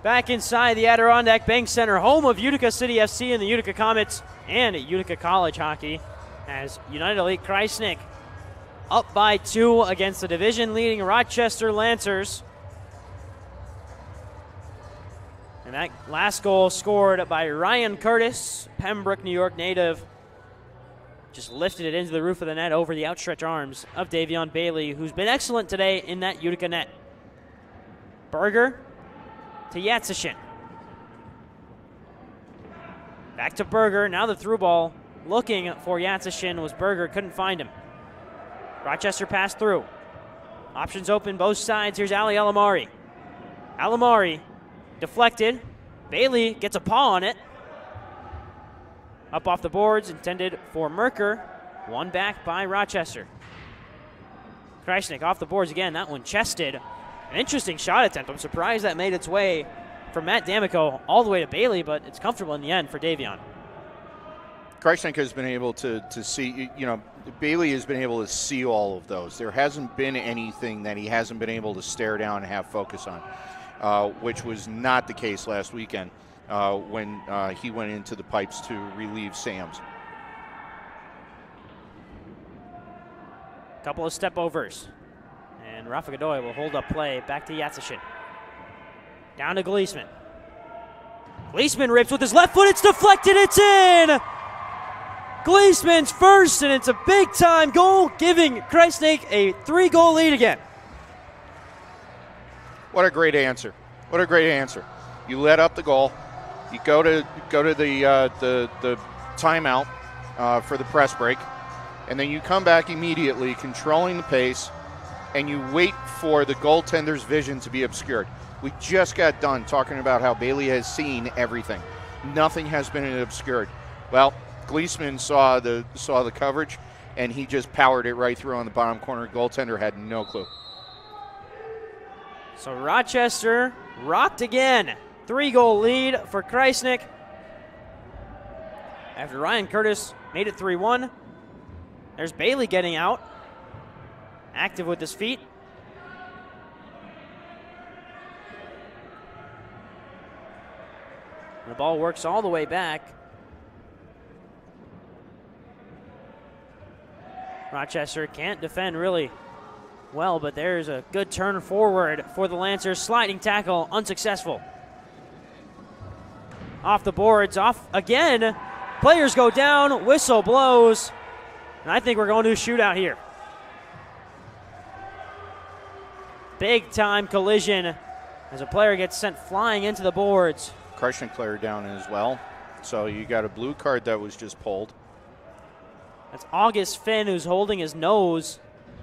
Back inside the Adirondack Bank Center, home of Utica City FC and the Utica Comets and Utica College hockey, as United Elite Krajisnik up by 2 against the division-leading Rochester Lancers. And that last goal scored by Ryan Curtis, Pembroke, New York native. Just lifted it into the roof of the net over the outstretched arms of Davion Bailey, who's been excellent today in that Utica net. Berger to Yatsishin. Back to Berger. Now the through ball. Looking for Yatsishin was Berger. Couldn't find him. Rochester passed through. Options open both sides. Here's Ali Alamari. Alamari deflected. Bailey gets a paw on it. Up off the boards. Intended for Merker. One back by Rochester. Krajisnik off the boards again. That one chested. An interesting shot attempt. I'm surprised that made its way from Matt D'Amico all the way to Bailey, but it's comfortable in the end for Davion. Krajisnik has been able to see, Bailey has been able to see all of those. There hasn't been anything that he hasn't been able to stare down and have focus on, which was not the case last weekend when he went into the pipes to relieve Sams. Couple of step overs. And Rafa Godoy will hold up play. Back to Yatsishin. Down to Gleesman. Gleesman rips with his left foot. It's deflected. It's in! Gleesman's first, and it's a big-time goal, giving Krajisnik a 3-goal lead again. What a great answer. What a great answer. You let up the goal. You go to the timeout for the press break, and then you come back immediately, controlling the pace, and you wait for the goaltender's vision to be obscured. We just got done talking about how Bailey has seen everything. Nothing has been obscured. Well, Gleesman saw the coverage, and he just powered it right through on the bottom corner. Goaltender had no clue. So Rochester rocked again. 3-goal lead for Krajisnik. After Ryan Curtis made it 3-1. There's Bailey getting out. Active with his feet. The ball works all the way back. Rochester can't defend really well, but there's a good turn forward for the Lancers. Sliding tackle, unsuccessful. Off the boards, off again. Players go down, whistle blows, and I think we're going to a shootout here. Big time collision as a player gets sent flying into the boards. Krajisnik player down as well. So you got a blue card that was just pulled. That's August Finn who's holding his nose,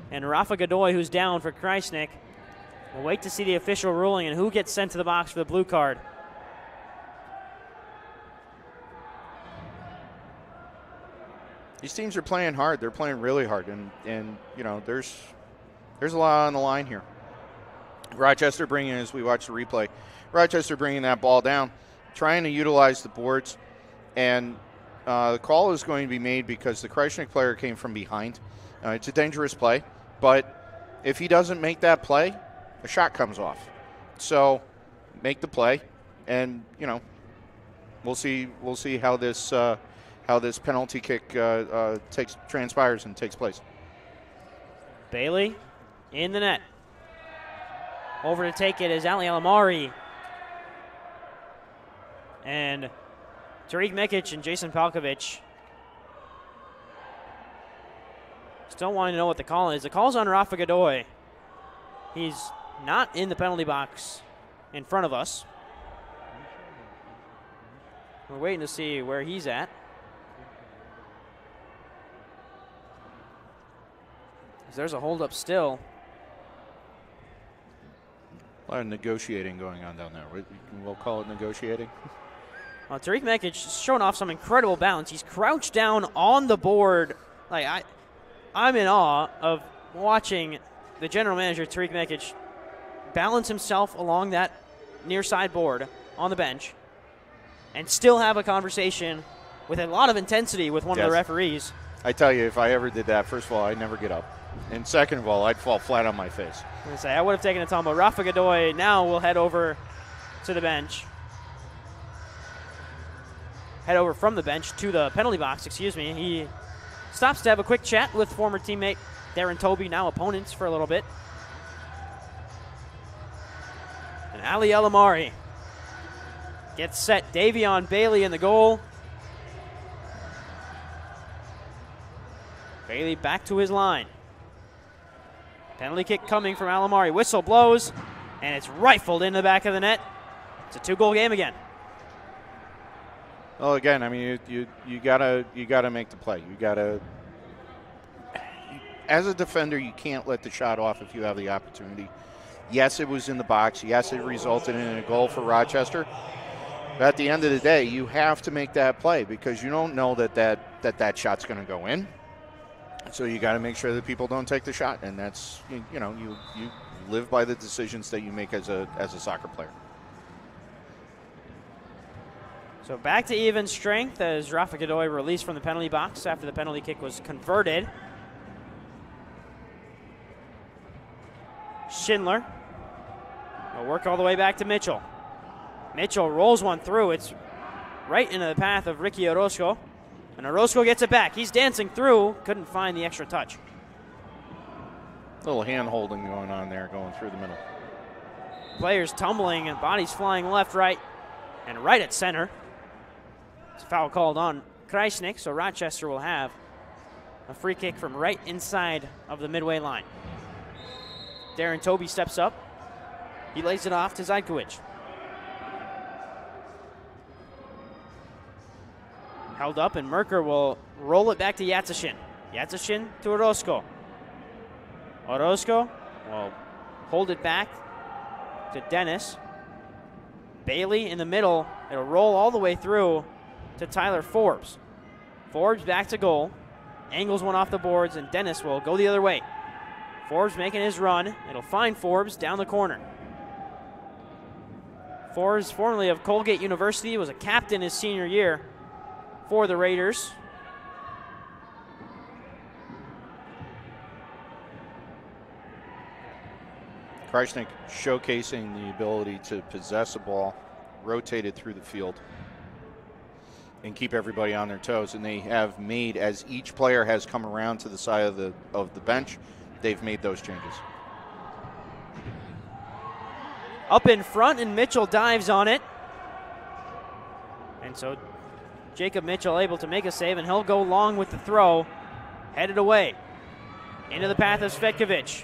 and Rafa Godoy who's down for Krajisnik. We'll wait to see the official ruling and who gets sent to the box for the blue card. These teams are playing hard. They're playing really hard, and you know, there's a lot on the line here. Rochester bringing, as we watch the replay, Rochester bringing that ball down, trying to utilize the boards, and the call is going to be made because the Krajisnik player came from behind. It's a dangerous play, but If he doesn't make that play, a shot comes off. So make the play, and we'll see how this penalty kick transpires and takes place. Bailey in the net. Over to take it is Ali Alamari. And Tariq Mikic and Jason Palkovich still wanting to know what the call is. The call's on Rafa Godoy. He's not in the penalty box in front of us. We're waiting to see where he's at. There's a holdup still. A lot of negotiating going on down there. We'll call it negotiating. Well, Tariq Mikic is showing off some incredible balance. He's crouched down on the board. I'm in awe of watching the general manager, Tariq Mikic, balance himself along that near side board on the bench and still have a conversation with a lot of intensity with one of the referees. I tell you, if I ever did that, first of all, I'd never get up. And second of all, I'd fall flat on my face. I would have taken a time, but Rafa Godoy now will head over to the bench. Head over from the bench to the penalty box, He stops to have a quick chat with former teammate Darren Toby, now opponents for a little bit. And Ali Elamari gets set. Davion Bailey in the goal. Bailey back to his line. Penalty kick coming from Alamari. Whistle blows, and it's rifled in the back of the net. It's a 2-goal game again. Well, again, I mean, you gotta make the play. You gotta. As a defender, you can't let the shot off if you have the opportunity. Yes, it was in the box. Yes, it resulted in a goal for Rochester. But at the end of the day, you have to make that play because you don't know that shot's going to go in. So you got to make sure that people don't take the shot, and that's you live by the decisions that you make as a soccer player. So back to even strength as Rafa Godoy released from the penalty box after the penalty kick was converted. Schindler will work all the way back to Mitchell. Mitchell rolls one through. It's right into the path of Ricky Orozco. And Orozco gets it back. He's dancing through. Couldn't find the extra touch. A little hand-holding going on there, going through the middle. Players tumbling and bodies flying left, right, and right at center. It's a foul called on Krajisnik, so Rochester will have a free kick from right inside of the midway line. Darren Toby steps up. He lays it off to Zajkovic. Held up, and Merker will roll it back to Yatsashin. Yatsashin to Orozco. Orozco will hold it back to Dennis. Bailey in the middle. It'll roll all the way through to Tyler Forbes. Forbes back to goal. Angles one off the boards, and Dennis will go the other way. Forbes making his run. It'll find Forbes down the corner. Forbes, formerly of Colgate University, was a captain his senior year for the Raiders. Krajisnik showcasing the ability to possess a ball, rotate it through the field, and keep everybody on their toes. And they have made, as each player has come around to the side of the bench, they've made those changes. Up in front, and Mitchell dives on it. And so Jacob Mitchell able to make a save, and he'll go long with the throw. Headed away into the path of Svetkovic.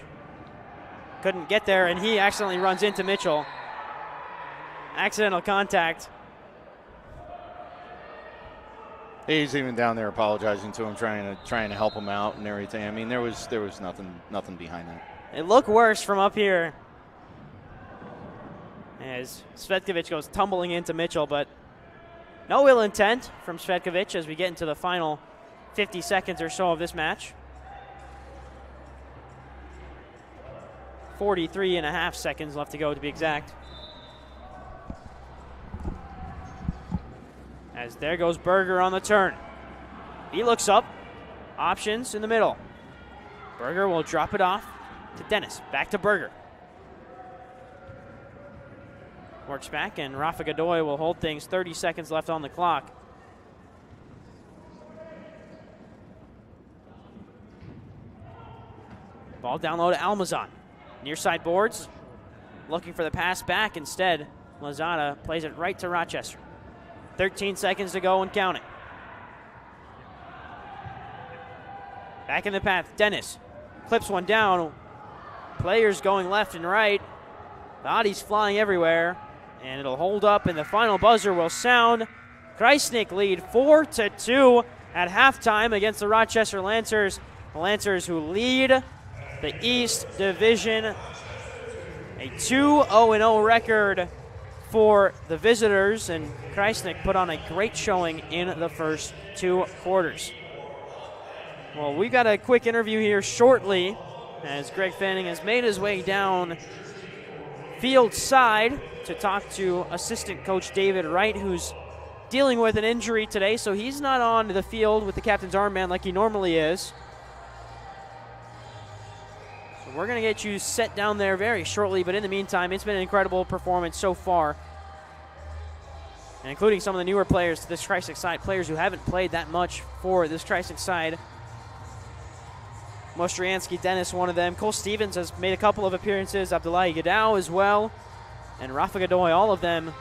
Couldn't get there, and he accidentally runs into Mitchell. Accidental contact. He's even down there apologizing to him, trying to help him out and everything. I mean, there was nothing behind that. It looked worse from up here as Svetkovic goes tumbling into Mitchell, but no ill intent from Svetkovic as we get into the final 50 seconds or so of this match. 43 and a half seconds left to go, to be exact. As there goes Berger on the turn. He looks up. Options in the middle. Berger will drop it off to Dennis. Back to Berger. Works back, and Rafa Godoy will hold things. 30 seconds left on the clock. Ball down low to Almazan. Near side boards. Looking for the pass back. Instead, Lozada plays it right to Rochester. 13 seconds to go and counting. Back in the path, Dennis clips one down. Players going left and right. Bodies flying everywhere. And it'll hold up, and the final buzzer will sound. Krajisnik lead 4-2 at halftime against the Rochester Lancers. The Lancers who lead the East Division. A 2-0-0 record for the visitors, and Krajisnik put on a great showing in the first 2 quarters. Well, we've got a quick interview here shortly as Greg Fanning has made his way down field side to talk to assistant coach David Wright, who's dealing with an injury today, so he's not on the field with the captain's armband like he normally is. So we're going to get you set down there very shortly, but in the meantime, it's been an incredible performance so far, and including some of the newer players to this Krajisnik side, players who haven't played that much for this Krajisnik side. Mostriansky, Dennis, one of them. Cole Stevens has made a couple of appearances. Abdullahi Gadao as well. And Rafa Godoy, all of them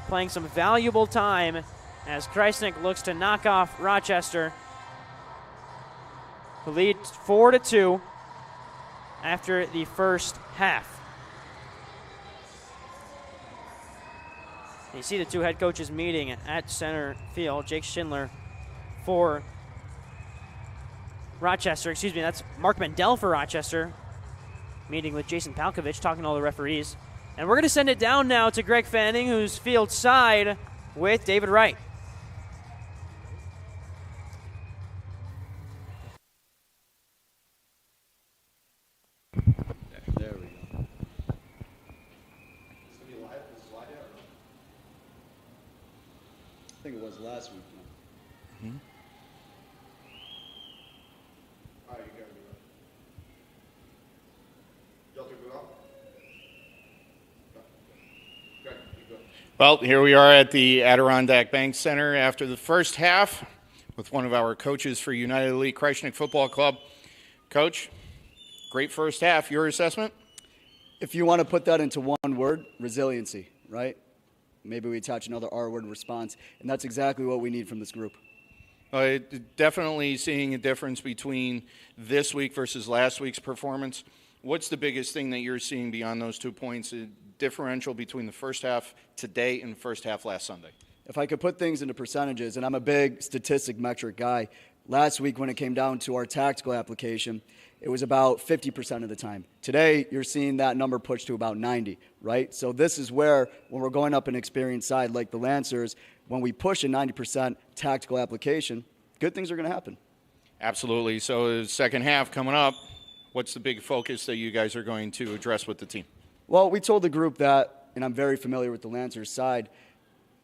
playing some valuable time as Krajisnik looks to knock off Rochester, who lead 4-2 after the first half. You see the two head coaches meeting at center field. Jake Schindler for Rochester, that's Mark Mendel for Rochester, meeting with Jason Palkovich, talking to all the referees. And we're going to send it down now to Greg Fanning, who's field side with David Wright. There we go. I think it was last week. Mm-hmm. Well, here we are at the Adirondack Bank Center after the first half with one of our coaches for United Elite Krajisnik Football Club. Coach, great first half. Your assessment? If you want to put that into one word, resiliency, right? Maybe we attach another R word, response, and that's exactly what we need from this group. Definitely seeing a difference between this week versus last week's performance. What's the biggest thing that you're seeing beyond those 2 points, a differential between the first half today and the first half last Sunday? If I could put things into percentages, and I'm a big statistic metric guy, last week when it came down to our tactical application, it was about 50% of the time. Today, you're seeing that number pushed to about 90, right? So this is where, when we're going up an experienced side like the Lancers, when we push a 90% tactical application, good things are going to happen. Absolutely. So the second half coming up, what's the big focus that you guys are going to address with the team? Well, we told the group that, and I'm very familiar with the Lancers side,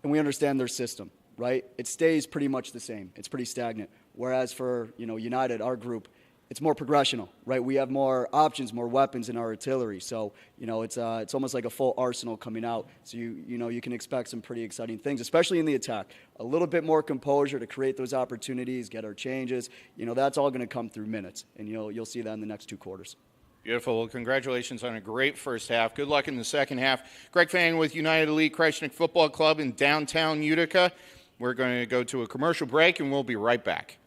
and we understand their system, right? It stays pretty much the same. It's pretty stagnant. Whereas for, United, our group, it's more progressional, right? We have more options, more weapons in our artillery. So, it's almost like a full arsenal coming out. So, you can expect some pretty exciting things, especially in the attack. A little bit more composure to create those opportunities, get our changes. That's all going to come through minutes, and you'll see that in the next 2 quarters. Beautiful. Well, congratulations on a great first half. Good luck in the second half. Greg Fanning with United Elite Krajisnik Football Club in downtown Utica. We're going to go to a commercial break, and we'll be right back.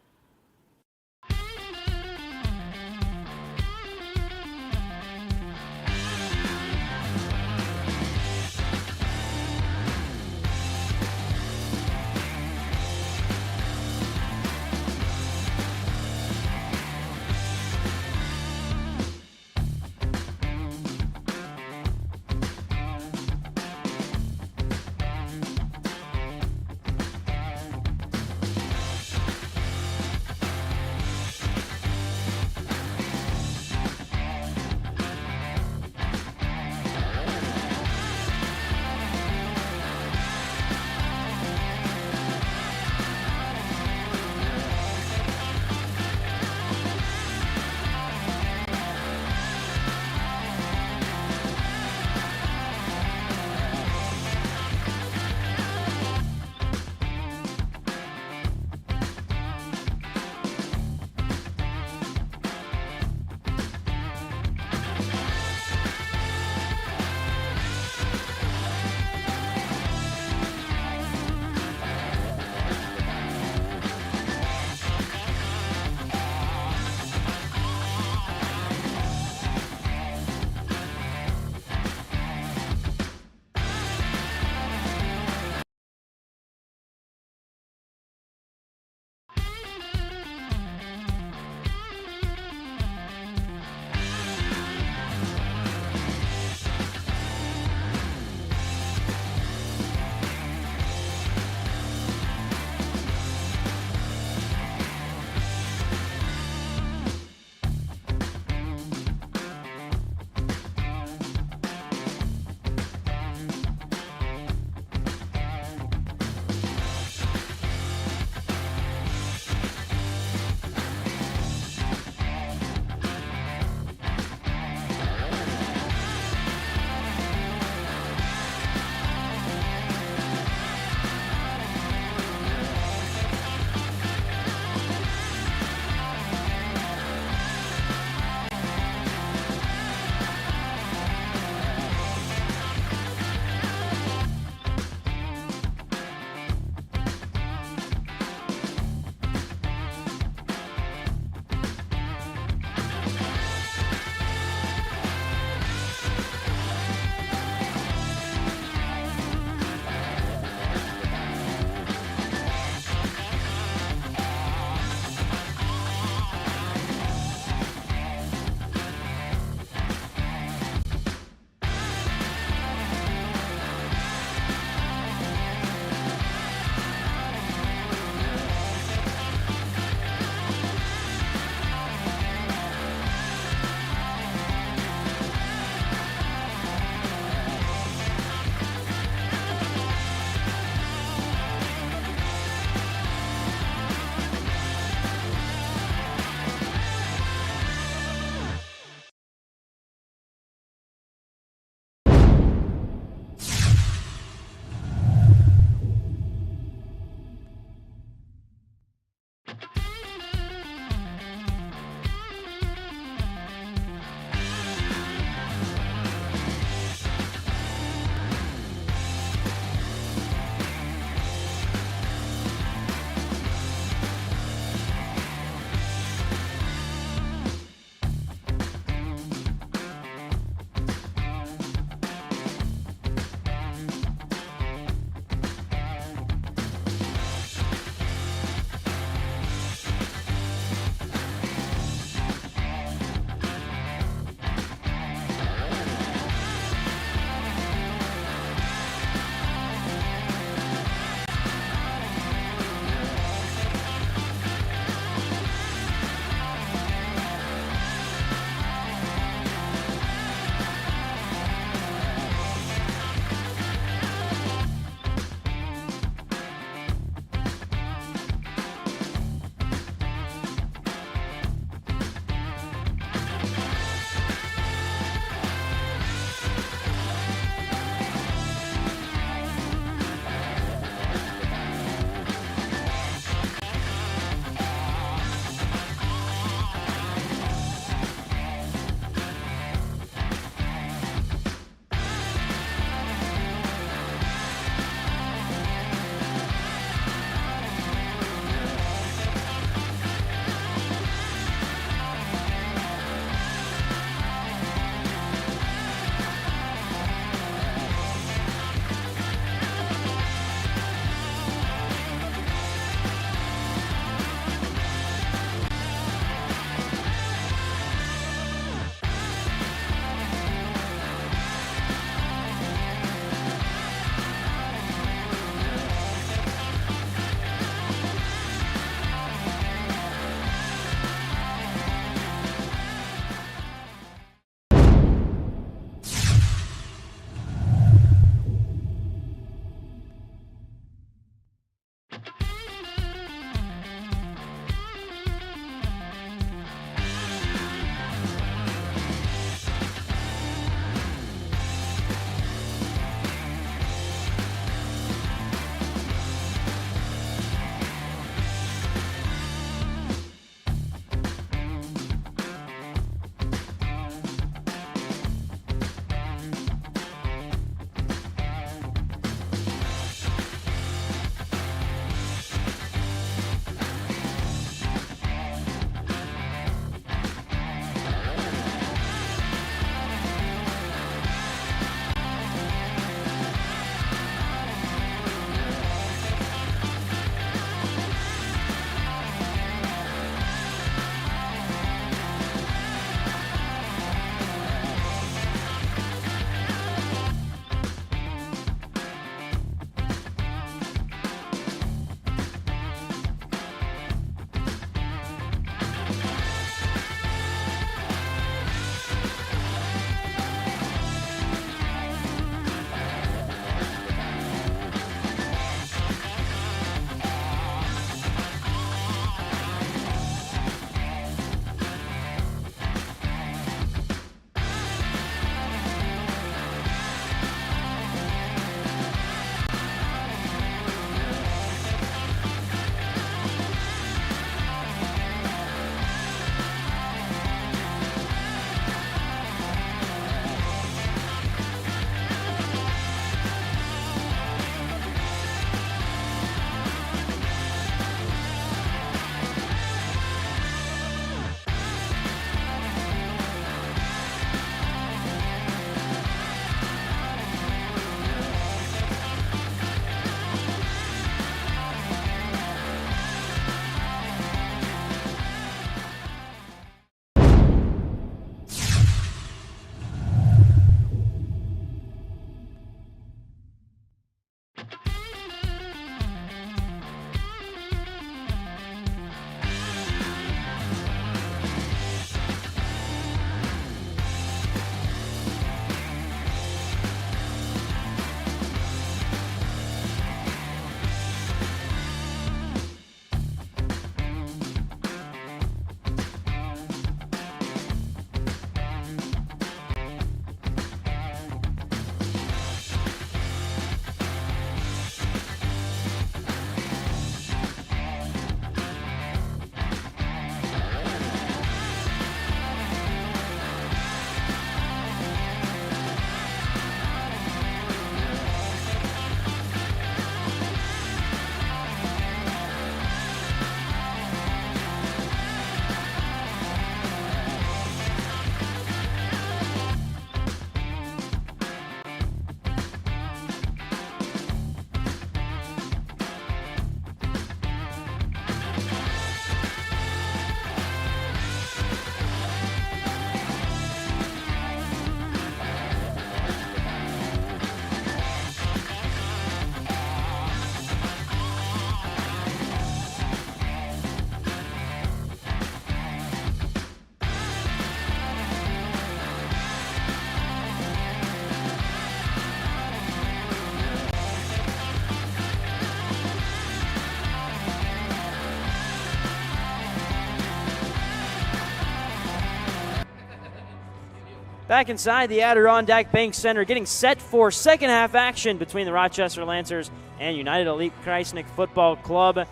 Back inside the Adirondack Bank Center, getting set for second half action between the Rochester Lancers and United Elite Krajisnik Football Club.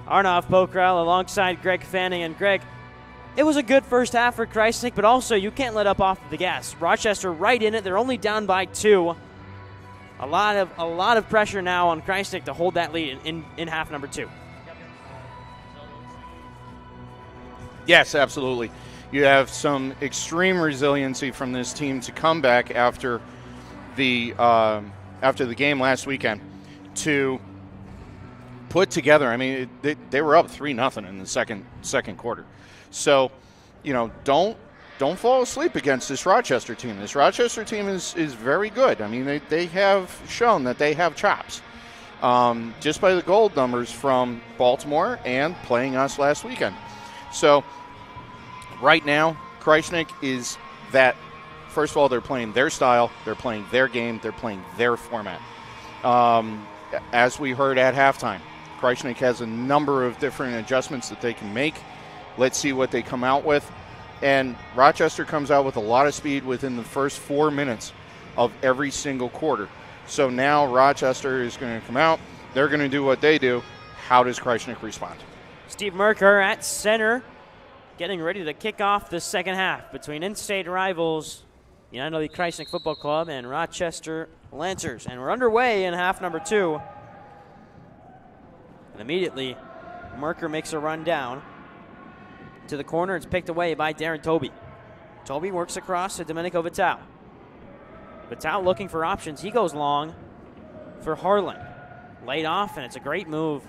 Arnav Pokhrel alongside Greg Fanning. And Greg, it was a good first half for Krajisnik, but also you can't let up off of the gas. Rochester right in it. They're only down by 2. A lot of pressure now on Krajisnik to hold that lead in half number 2. Yes, absolutely. You have some extreme resiliency from this team to come back after the game last weekend to put together. I mean, they were up 3-0 in the second quarter. So, don't fall asleep against this Rochester team. This Rochester team is very good. I mean, they have shown that they have chops. Just by the goal numbers from Baltimore and playing us last weekend. So, right now, Krajisnik is that, first of all, they're playing their style, they're playing their game, they're playing their format. As we heard at halftime, Krajisnik has a number of different adjustments that they can make. Let's see what they come out with. And Rochester comes out with a lot of speed within the first 4 minutes of every single quarter. So now Rochester is going to come out. They're going to do what they do. How does Krajisnik respond? Steve Merker at center, getting ready to kick off the second half between in-state rivals United Elite Krajisnik Football Club and Rochester Lancers. And we're underway in half number 2. And immediately, Merker makes a run down to the corner. It's picked away by Darren Toby. Toby works across to Domenico Vital. Vital looking for options. He goes long for Harlan. Laid off, and it's a great move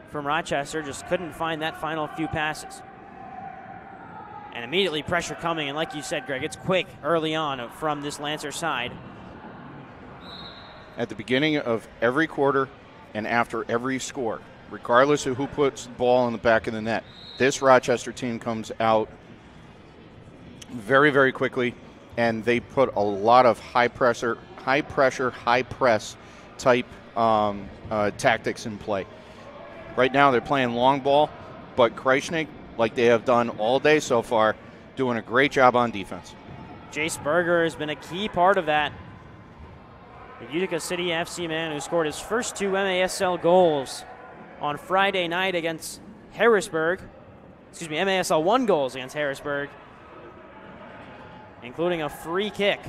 from Rochester. Just couldn't find that final few passes. And immediately pressure coming, and like you said, Greg, it's quick early on from this Lancer side. At the beginning of every quarter and after every score, regardless of who puts the ball in the back of the net, this Rochester team comes out very, very quickly, and they put a lot of high press type tactics in play. Right now they're playing long ball, but Krajisnik, like they have done all day so far, doing a great job on defense. Jace Berger has been a key part of that. The Utica City FC man who scored his first 2 MASL goals on Friday night against Harrisburg. MASL 1 goals against Harrisburg, including a free kick.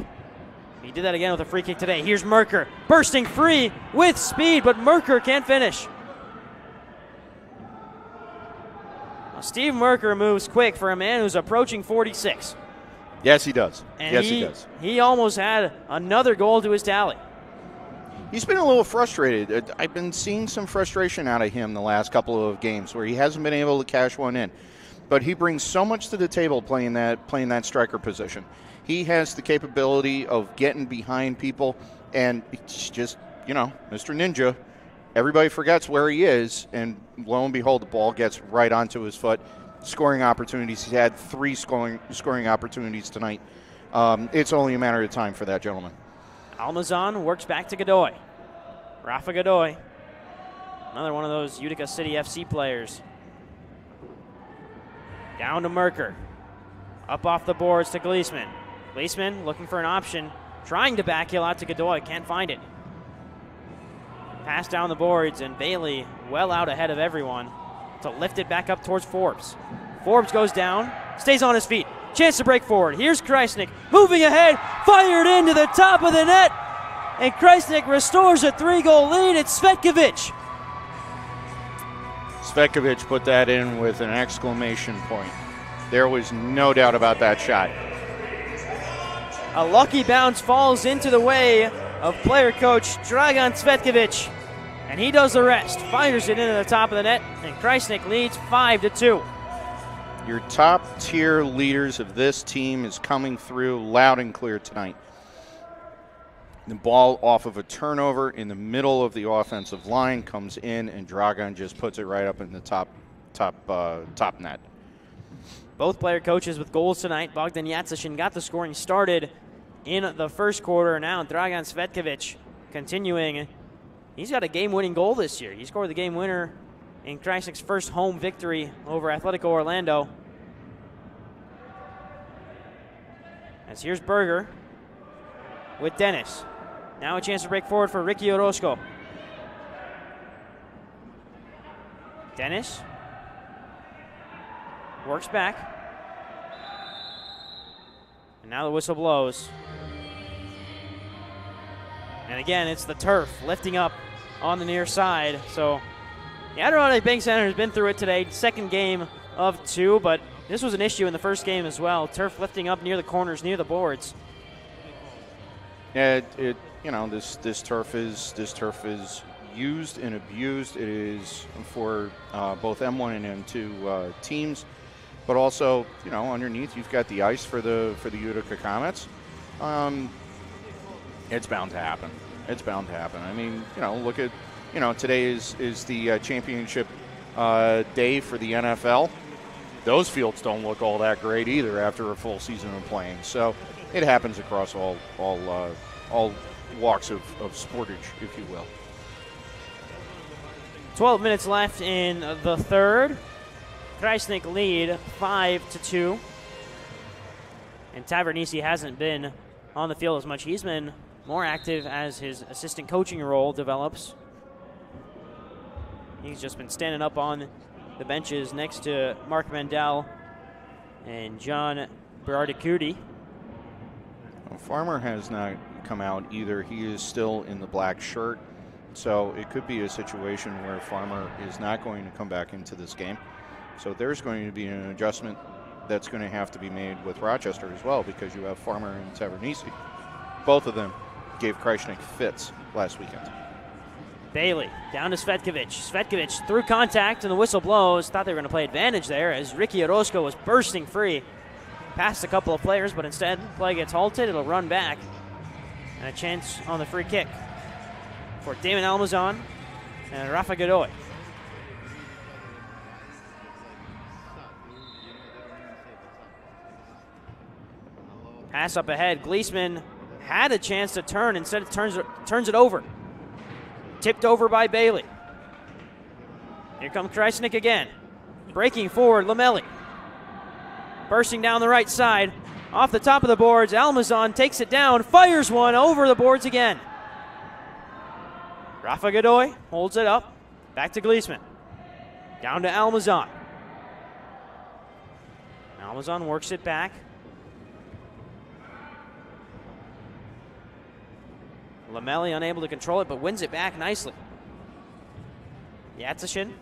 He did that again with a free kick today. Here's Merker bursting free with speed, but Merker can't finish. Now, Steve Merker moves quick for a man who's approaching 46. Yes, he does. And he does. He almost had another goal to his tally. He's been a little frustrated. I've been seeing some frustration out of him the last couple of games where he hasn't been able to cash one in. But he brings so much to the table playing that striker position. He has the capability of getting behind people, and it's just, Mr. Ninja, everybody forgets where he is, and lo and behold, the ball gets right onto his foot. Scoring opportunities. He's had 3 scoring opportunities tonight. It's only a matter of time for that gentleman. Almazan works back to Godoy. Rafa Godoy, another one of those Utica City FC players. Down to Merker. Up off the boards to Gleesman. Gleesman looking for an option, trying to backheel out to Godoy, can't find it. Pass down the boards, and Bailey well out ahead of everyone to lift it back up towards Forbes. Forbes goes down, stays on his feet. Chance to break forward. Here's Krajisnik moving ahead, fired into the top of the net, and Krajisnik restores a 3-goal lead. It's Svetkovic. Svetkovic put that in with an exclamation point. There was no doubt about that shot. A lucky bounce falls into the way of player coach Dragan Svetkovic, and he does the rest. Fires it into the top of the net, and Krajisnik leads 5-2. Your top-tier leaders of this team is coming through loud and clear tonight. The ball off of a turnover in the middle of the offensive line comes in, and Dragan just puts it right up in the top net. Both player coaches with goals tonight. Bogdan Yatsishin got the scoring started in the first quarter. Now Dragan Svetkovic continuing. He's got a game-winning goal this year. He scored the game winner in Krajisnik's first home victory over Atletico Orlando. As here's Berger with Dennis. Now a chance to break forward for Ricky Orozco. Dennis works back. And now the whistle blows. And again, it's the turf lifting up on the near side. So the Adirondack Bank Center has been through it today. Second game of 2, but this was an issue in the first game as well. Turf lifting up near the corners, near the boards. Yeah, this turf is used and abused. It is for both M1 and M2 teams, but also underneath you've got the ice for the Utica Comets. It's bound to happen. It's bound to happen. I mean, look at today is the championship day for the NFL. Those fields don't look all that great either after a full season of playing. So it happens across all walks of sportage, if you will. 12 minutes left in the third. Krajisnik lead 5-2. And Tavernisi hasn't been on the field as much. He's been more active as his assistant coaching role develops. He's just been standing up on the benches next to Mark Mandel and John Berardicuti. Well, Farmer has not come out either. He is still in the black shirt. So it could be a situation where Farmer is not going to come back into this game. So there's going to be an adjustment that's going to have to be made with Rochester as well, because you have Farmer and Tavernisi. Both of them gave Krajisnik fits last weekend. Bailey down to Svetkovic. Svetkovic through contact and the whistle blows. Thought they were going to play advantage there as Ricky Orozco was bursting free. Past a couple of players, but instead play gets halted. It'll run back. And a chance on the free kick for Damon Almazan and Rafa Godoy. Pass up ahead. Gleesman had a chance to turn. Instead, it turns it over. Tipped over by Bailey. Here comes Krajisnik again. Breaking forward, Lamelli. Bursting down the right side. Off the top of the boards, Almazan takes it down, fires one over the boards again. Rafa Godoy holds it up. Back to Gleesman. Down to Almazan. Almazan works it back. Lamelli unable to control it, but wins it back nicely. Yatsishin.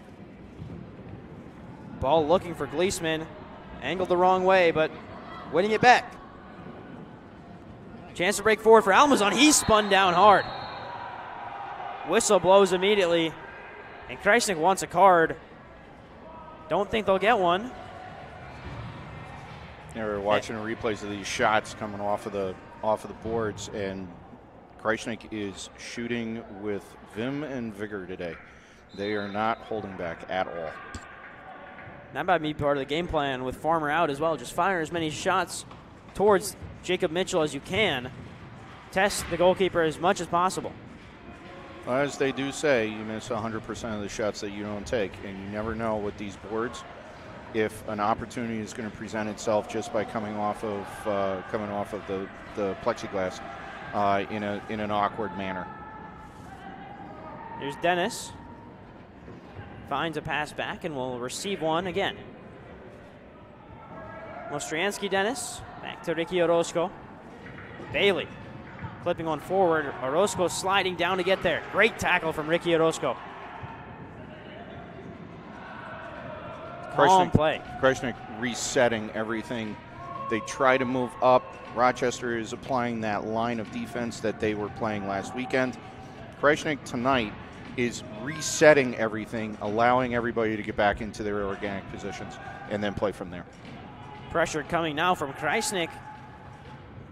Ball looking for Gleesman. Angled the wrong way, but winning it back. Chance to break forward for Almazan. He's spun down hard. Whistle blows immediately, and Krajisnik wants a card. Don't think they'll get one. Yeah, we're watching replays of these shots coming off of the boards, and Krajisnik is shooting with vim and vigor today. They are not holding back at all. That might be part of the game plan with Farmer out as well. Just fire as many shots towards Jacob Mitchell as you can. Test the goalkeeper as much as possible. Well, as they do say, you miss 100% of the shots that you don't take, and you never know with these boards if an opportunity is going to present itself just by coming off of the plexiglass in an awkward manner. Here's Dennis. Finds a pass back and will receive one again. Mostriansky Dennis. Back to Ricky Orozco. Bailey clipping one forward. Orozco sliding down to get there. Great tackle from Ricky Orozco. Calm play. Krajisnik resetting everything. They try to move up. Rochester is applying that line of defense that they were playing last weekend. Krajisnik tonight is resetting everything, allowing everybody to get back into their organic positions and then play from there. Pressure coming now from Krajisnik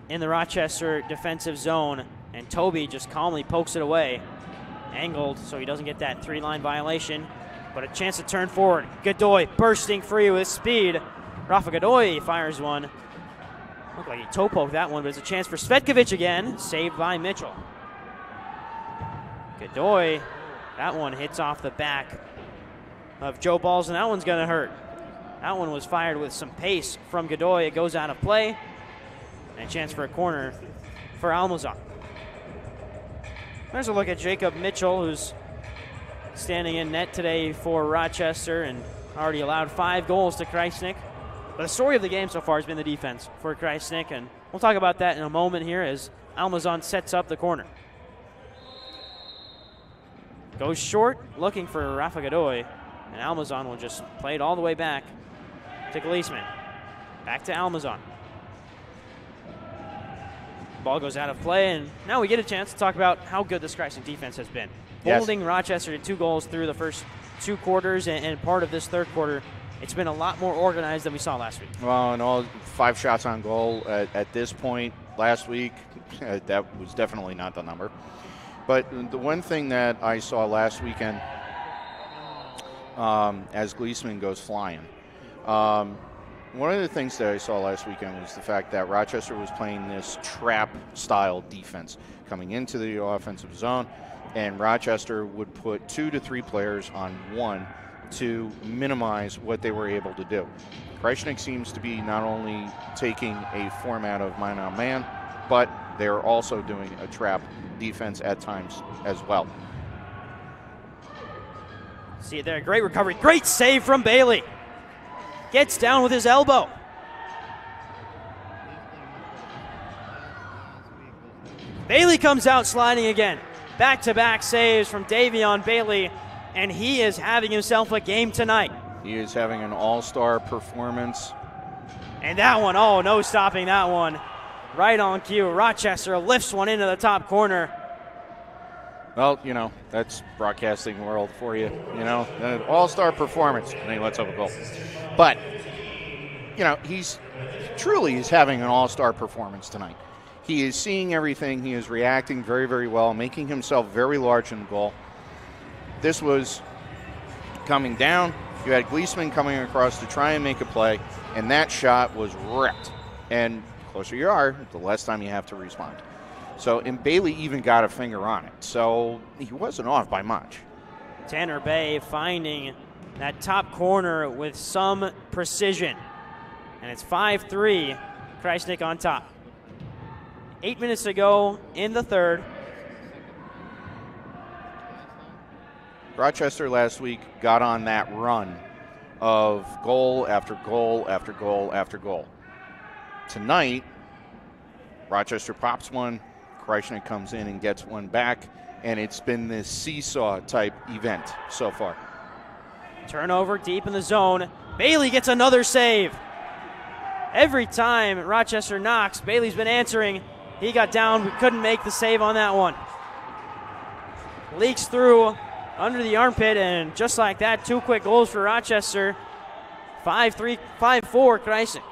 in the Rochester defensive zone, and Toby just calmly pokes it away. Angled so he doesn't get that three-line violation, but a chance to turn forward. Godoy bursting free with speed. Rafa Godoy fires one. Looked like he toe poked that one, but it's a chance for Svetkovic again, saved by Mitchell. Godoy, that one hits off the back of Joe Balls, and that one's going to hurt. That one was fired with some pace from Godoy. It goes out of play. And a chance for a corner for Almazan. There's a look at Jacob Mitchell, who's standing in net today for Rochester and already allowed 5 goals to Krajisnik. But the story of the game so far has been the defense for Krajisnik, and we'll talk about that in a moment here as Almazan sets up the corner. Goes short, looking for Rafa Godoy, and Almazan will just play it all the way back to Gleesman. Back to Almazan. Ball goes out of play, and now we get a chance to talk about how good this Krajisnik defense has been. Yes. Holding Rochester to 2 goals through the first 2 quarters and part of this third quarter. It's been a lot more organized than we saw last week. Well, and all 5 shots on goal at this point last week, that was definitely not the number. But the one thing that I saw last weekend as Gleesman goes flying, one of the things that I saw last weekend was the fact that Rochester was playing this trap-style defense coming into the offensive zone, and Rochester would put 2 to 3 players on one to minimize what they were able to do. Krajisnik seems to be not only taking a format of man-on-man, but they're also doing a trap defense at times as well. See it there, great recovery, great save from Bailey. Gets down with his elbow. Bailey comes out sliding again. Back-to-back saves from Davion Bailey, and he is having himself a game tonight. He is having an all-star performance. And that one, oh, no stopping that one. Right on cue. Rochester lifts one into the top corner. Well, you know, that's broadcasting world for you. You know, an all-star performance. And he lets up a goal. But, you know, he's having an all-star performance tonight. He is seeing everything. He is reacting very, very well, making himself very large in the goal. This was coming down. You had Gleesman coming across to try and make a play, and that shot was ripped. And the closer you are, the less time you have to respond. So, and Bailey even got a finger on it. So he wasn't off by much. Tanner Bay finding that top corner with some precision. And it's 5-3, Krajisnik on top. 8 minutes to go in the third. Rochester last week got on that run of goal after goal after goal after goal. Tonight, Rochester pops one, Krajisnik comes in and gets one back, and it's been this seesaw type event so far. Turnover deep in the zone. Bailey gets another save. Every time Rochester knocks, Bailey's been answering. He got down, we couldn't make the save on that one. Leaks through under the armpit, and just like that, 2 quick goals for Rochester. 5-3, 5-4, Krajisnik.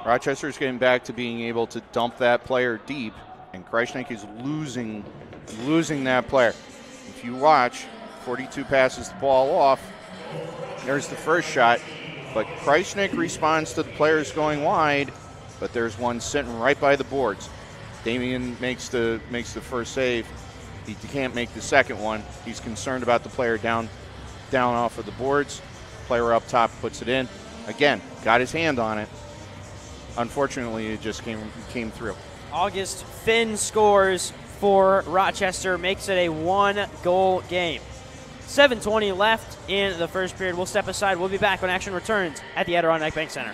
Rochester's getting back to being able to dump that player deep, and Krajisnik is losing that player. If you watch, 42 passes the ball off. There's the first shot, but Krajisnik responds to the players going wide, but there's one sitting right by the boards. Damian makes the first save. He can't make the second one. He's concerned about the player down off of the boards. Player up top puts it in. Again, got his hand on it. Unfortunately, it just came through. August Finn scores for Rochester, makes it a 1-goal game. 7:20 left in the first period. We'll step aside. We'll be back when action returns at the Adirondack Bank Center.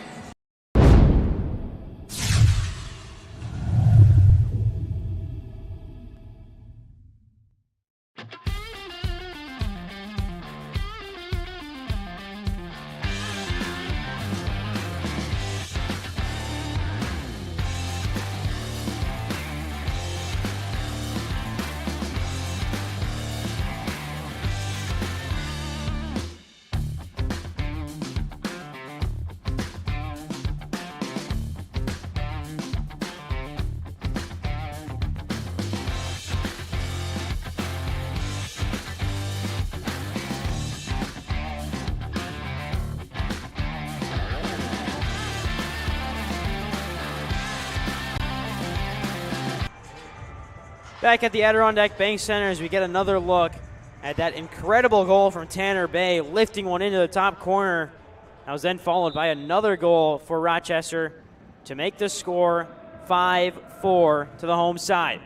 Back at the Adirondack Bank Center as we get another look at that incredible goal from Tanner Bay, lifting one into the top corner. That was then followed by another goal for Rochester. to make the score 5-4 to the home side.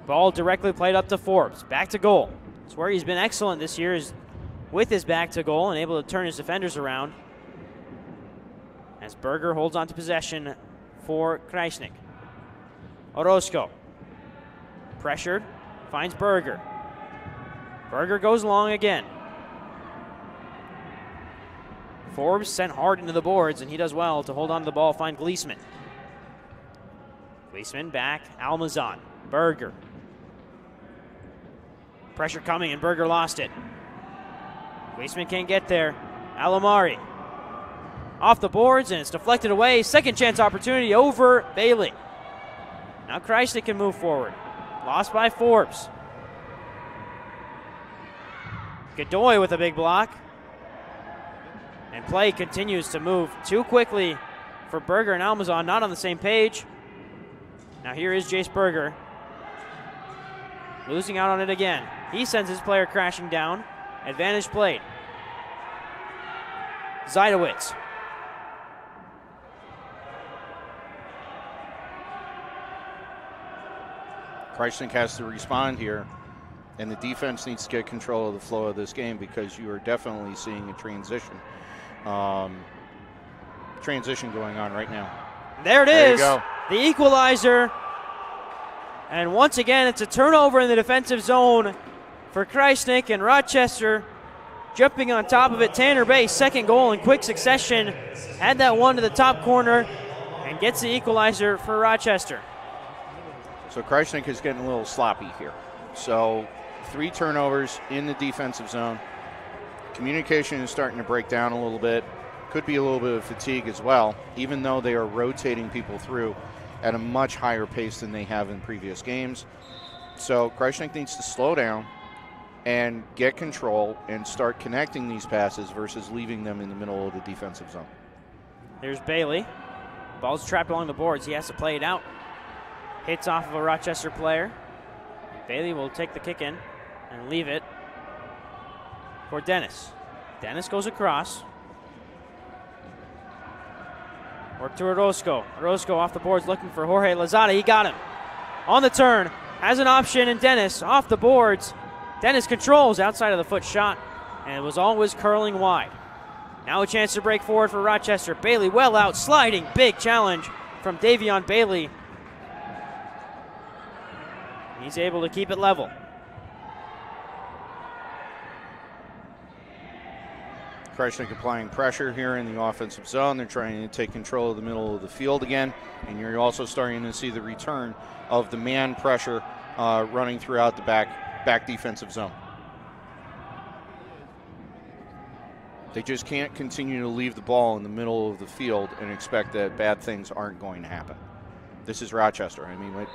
Ball directly played up to Forbes. Back to goal. It's where he's been excellent this year, is with his back to goal and able to turn his defenders around. As Berger holds on to possession for Krajisnik. Orozco. Pressured. Finds Berger. Berger goes long again. Forbes sent hard into the boards, and he does well to hold on to the ball, find Gleesman. Gleesman back, Almazan. Berger. Pressure coming, and Berger lost it. Gleesman can't get there. Alomari. Off the boards, and it's deflected away. Second chance opportunity over Bailey. Now Krajisnik can move forward. Lost by Forbes. Godoy with a big block. And play continues to move too quickly for Berger and Almazan, not on the same page. Now here is Jace Berger. Losing out on it again. He sends his player crashing down. Advantage played. Zajdowicz. Krajisnik has to respond here, and the defense needs to get control of the flow of this game, because you are definitely seeing a transition going on right now. There it There you is. go. The equalizer. And once again, it's a turnover in the defensive zone for Krajisnik, and Rochester jumping on top of it. Tanner Bay, second goal in quick succession. Had that one to the top corner and gets the equalizer for Rochester. So Krajisnik is getting a little sloppy here. So 3 turnovers in the defensive zone. Communication is starting to break down a little bit. Could be a little bit of fatigue as well, even though they are rotating people through at a much higher pace than they have in previous games. So Krajisnik needs to slow down and get control and start connecting these passes versus leaving them in the middle of the defensive zone. There's Bailey. Ball's trapped along the boards. He has to play it out. Hits off of a Rochester player. Bailey will take the kick in and leave it for Dennis. Dennis goes across. Work to Orozco. Orozco off the boards looking for Jorge Lozada. He got him. On the turn. Has an option, and Dennis off the boards. Dennis controls outside of the foot shot, and it was always curling wide. Now a chance to break forward for Rochester. Bailey well out, sliding. Big challenge from Davion Bailey. He's able to keep it level. Krajisnik applying pressure here in the offensive zone. They're trying to take control of the middle of the field again. And you're also starting to see the return of the man pressure running throughout the back defensive zone. They just can't continue to leave the ball in the middle of the field and expect that bad things aren't going to happen. This is Rochester. I mean,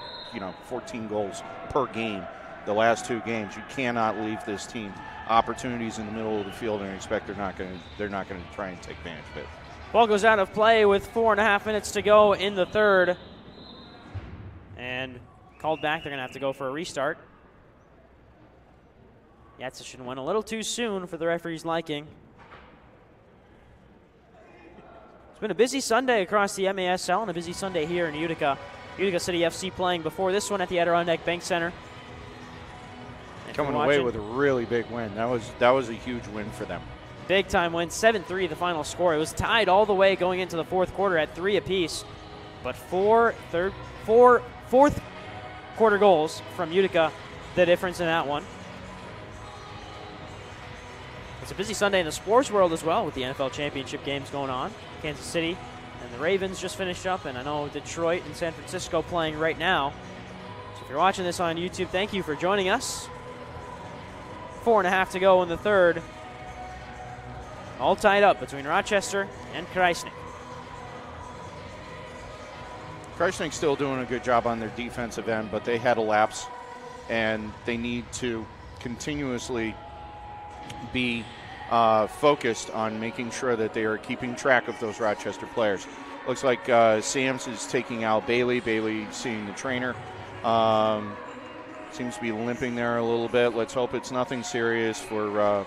14 goals per game the last 2 games. You cannot leave this team opportunities in the middle of the field and expect they're not going to try and take advantage of it. Ball goes out of play with 4.5 minutes to go in the third. And called back. They're going to have to go for a restart. Yatsishin went a little too soon for the referee's liking. It's been a busy Sunday across the MASL and a busy Sunday here in Utica. Utica City FC playing before this one at the Adirondack Bank Center. Coming away with a really big win. That was a huge win for them. Big time win, 7-3 the final score. It was tied all the way going into the fourth quarter at 3 apiece. But four fourth quarter goals from Utica, the difference in that one. It's a busy Sunday in the sports world as well with the NFL championship games going on. Kansas City and the Ravens just finished up, and I know Detroit and San Francisco playing right now. So if you're watching this on YouTube, thank you for joining us. 4.5 to go in the third. All tied up between Rochester and Krajisnik. Krajisnik's still doing a good job on their defensive end, but they had a lapse, and they need to continuously be focused on making sure that they are keeping track of those Rochester players. Looks like Sams is taking out Bailey. Bailey seeing the trainer. Seems to be limping there a little bit. Let's hope it's nothing serious for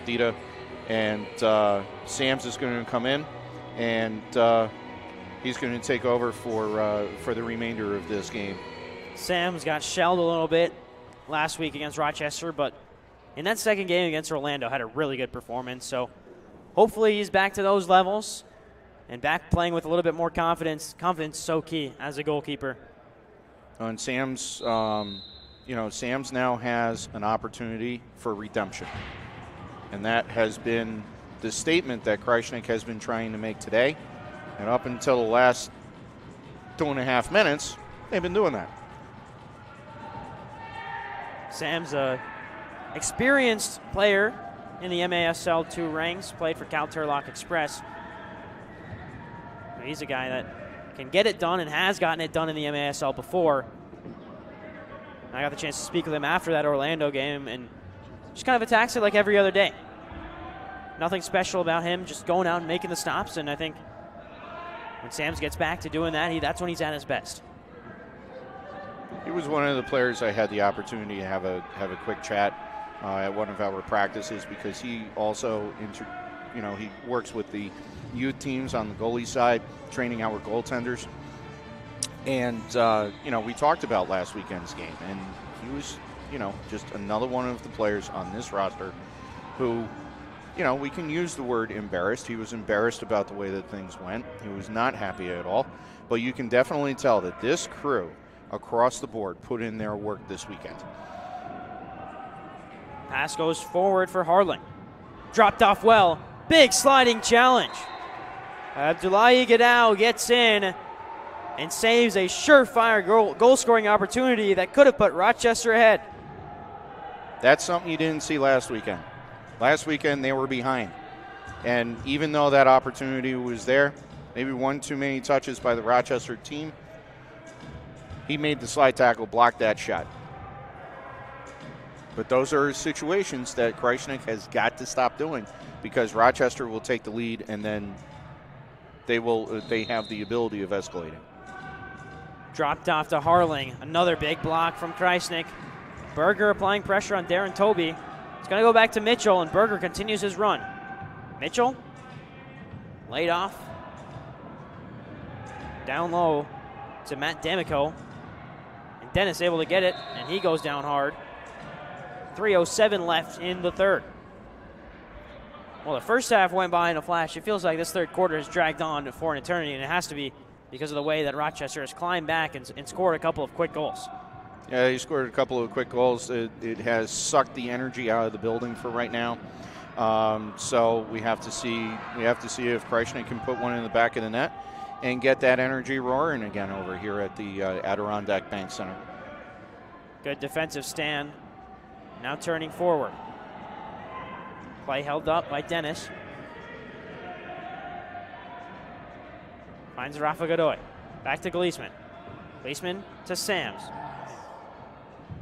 Dita. And Sams is going to come in and he's going to take over for the remainder of this game. Sam's got shelled a little bit last week against Rochester, but in that second game against Orlando had a really good performance. So hopefully he's back to those levels and back playing with a little bit more confidence. Confidence so key as a goalkeeper. And Sam's, Sam's now has an opportunity for redemption. And that has been the statement that Krajisnik has been trying to make today. And up until the last 2.5 minutes, they've been doing that. Sam's a experienced player in the MASL 2 ranks, played for Cal Turlock Express. He's a guy that can get it done and has gotten it done in the MASL before. I got the chance to speak with him after that Orlando game, and just kind of attacks it like every other day. Nothing special about him, just going out and making the stops, and I think when Sam's gets back to doing that, that's when he's at his best. He was one of the players I had the opportunity to have a quick chat at one of our practices, because he also he works with the youth teams on the goalie side, training our goaltenders. And, we talked about last weekend's game, and he was, just another one of the players on this roster who, we can use the word embarrassed. He was embarrassed about the way that things went. He was not happy at all. But you can definitely tell that this crew across the board put in their work this weekend. Pass goes forward for Harling. Dropped off well. Big sliding challenge. Abdullahi Gadao gets in and saves a surefire goal-scoring opportunity that could have put Rochester ahead. That's something you didn't see last weekend. Last weekend they were behind. And even though that opportunity was there, maybe one too many touches by the Rochester team, he made the slide tackle, blocked that shot. But those are situations that Krajisnik has got to stop doing, because Rochester will take the lead, and then they have the ability of escalating. Dropped off to Harling. Another big block from Krajisnik. Berger applying pressure on Darren Toby. It's going to go back to Mitchell, and Berger continues his run. Mitchell, laid off. Down low to Matt D'Amico. And Dennis able to get it, and he goes down hard. 3:07 left in the third. Well, the first half went by in a flash. It feels like this third quarter has dragged on for an eternity, and it has to be because of the way that Rochester has climbed back and scored a couple of quick goals. Yeah, he scored a couple of quick goals. It has sucked the energy out of the building for right now. So we have to see if Krajisnik can put one in the back of the net and get that energy roaring again over here at the Adirondack Bank Center. Good defensive stand. Now turning forward. Play held up by Dennis. Finds Rafa Godoy. Back to Gleesman. Gleesman to Sams.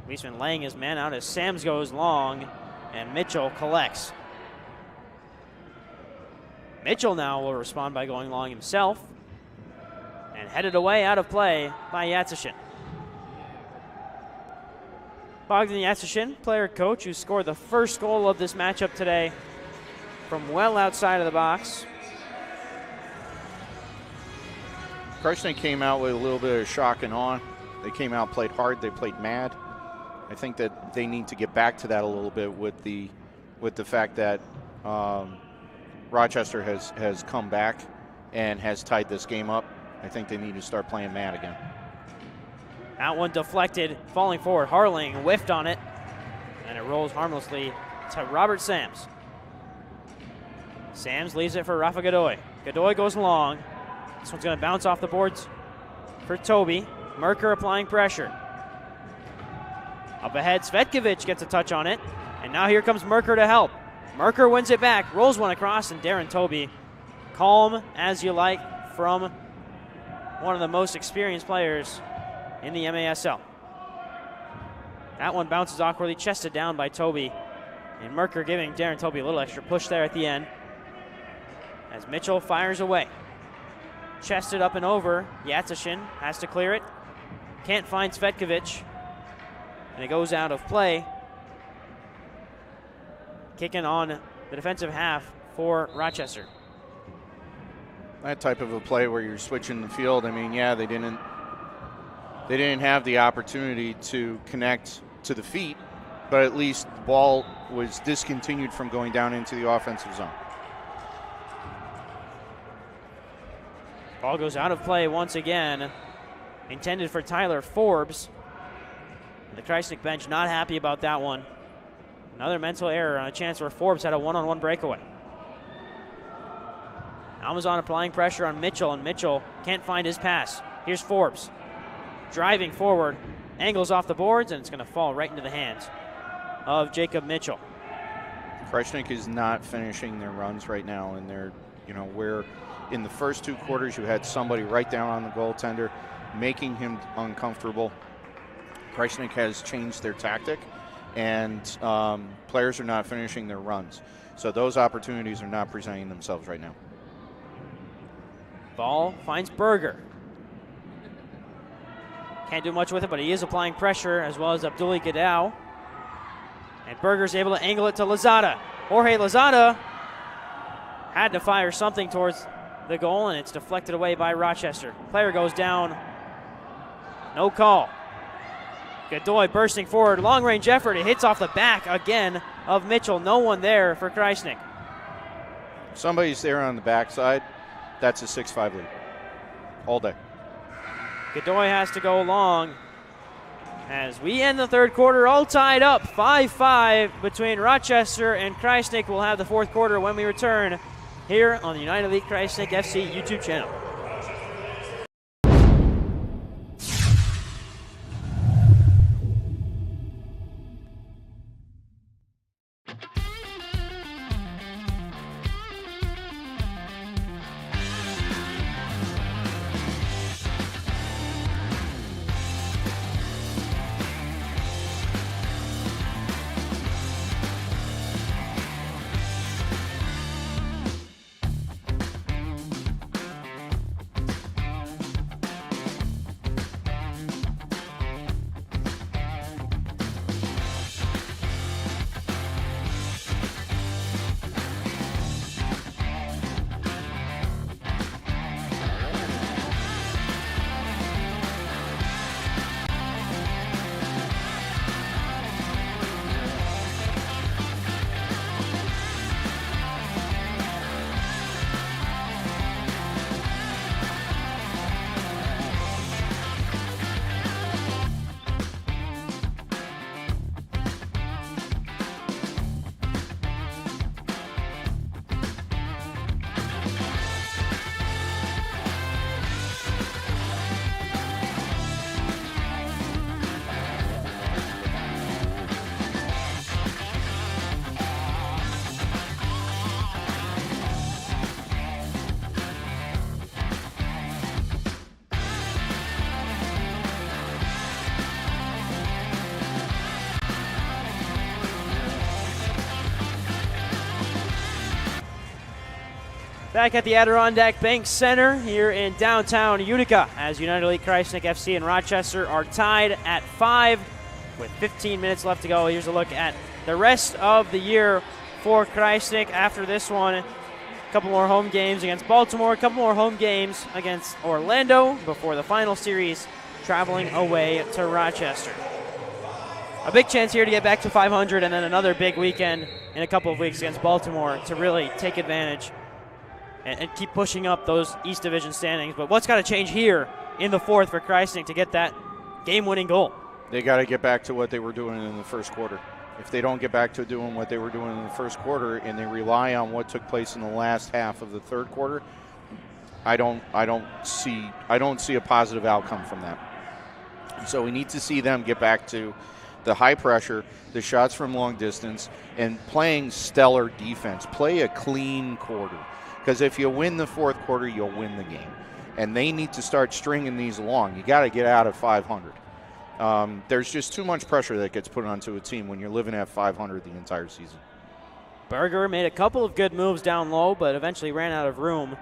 Gleesman laying his man out as Sams goes long, and Mitchell collects. Mitchell now will respond by going long himself, and headed away out of play by Yatsishin. Bogdan Yatsishin, player coach, who scored the first goal of this matchup today from well outside of the box. Krajisnik came out with a little bit of shock and awe. They came out, played hard, they played mad. I think that they need to get back to that a little bit with the fact that Rochester has come back and has tied this game up. I think they need to start playing mad again. That one deflected, falling forward. Harling whiffed on it, and it rolls harmlessly to Robert Sams. Sams leaves it for Rafa Godoy. Godoy goes long. This one's going to bounce off the boards for Toby. Merker applying pressure. Up ahead, Svetkovic gets a touch on it, and now here comes Merker to help. Merker wins it back, rolls one across, and Darren Toby, calm as you like from one of the most experienced players in the MASL. That one bounces awkwardly, chested down by Toby, and Merker giving Darren Toby a little extra push there at the end as Mitchell fires away. Chested up and over. Yatsishin has to clear it. Can't find Svetkovic, and it goes out of play. Kicking on the defensive half for Rochester. that type of a play where you're switching the field, I mean, yeah, they didn't have the opportunity to connect to the feet, but at least the ball was discontinued from going down into the offensive zone. Ball goes out of play once again. Intended for Tyler Forbes. The Krajisnik bench not happy about that one. Another mental error on a chance where Forbes had a one-on-one breakaway. Amazon applying pressure on Mitchell, and Mitchell can't find his pass. Here's Forbes. Driving forward, angles off the boards, and it's going to fall right into the hands of Jacob Mitchell. Krajisnik is not finishing their runs right now, and they're, where in the first 2 quarters you had somebody right down on the goaltender, making him uncomfortable. Krajisnik has changed their tactic, and players are not finishing their runs. So those opportunities are not presenting themselves right now. Ball finds Berger. Can't do much with it, but he is applying pressure, as well as Abdulli Gadao. And Berger's able to angle it to Lozada. Jorge Lozada had to fire something towards the goal, and it's deflected away by Rochester. Player goes down. No call. Godoy bursting forward. Long-range effort. It hits off the back again of Mitchell. No one there for Krajisnik. Somebody's there on the backside. That's a 6-5 lead. All day. Godoy has to go long as we end the third quarter all tied up 5-5 between Rochester and Krajisnik. We'll have the fourth quarter when we return here on the United Elite Krajisnik FC YouTube channel. Back at the Adirondack Bank Center here in downtown Utica, as United Elite Krajisnik FC and Rochester are tied at 5 with 15 minutes left to go. Here's a look at the rest of the year for Krajisnik after this one. A couple more home games against Baltimore, a couple more home games against Orlando before the final series traveling away to Rochester. A big chance here to get back to 500, and then another big weekend in a couple of weeks against Baltimore to really take advantage and keep pushing up those East Division standings. But what's got to change here in the fourth for Krajisnik to get that game-winning goal? They got to get back to what they were doing in the first quarter. If they don't get back to doing what they were doing in the first quarter and they rely on what took place in the last half of the third quarter, I don't see a positive outcome from that. So we need to see them get back to the high pressure, the shots from long distance, and playing stellar defense. Play a clean quarter. Because if you win the fourth quarter, you'll win the game. And they need to start stringing these along. You got to get out of 500. There's just too much pressure that gets put onto a team when you're living at 500 the entire season. Berger made a couple of good moves down low, but eventually ran out of room.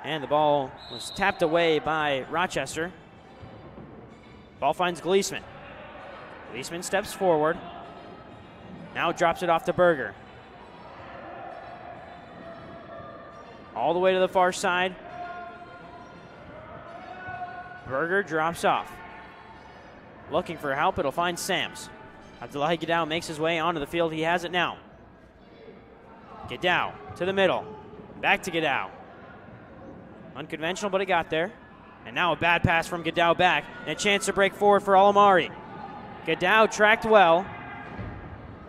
And the ball was tapped away by Rochester. Ball finds Gleesman. Gleesman steps forward. Now drops it off to Berger. All the way to the far side. Berger drops off. Looking for help, it'll find Sams. Abdullahi Gadao makes his way onto the field. He has it now. Gadao to the middle. Back to Gadao. Unconventional, but it got there. And now a bad pass from Gadao back. And a chance to break forward for Alamari. Gadao tracked well.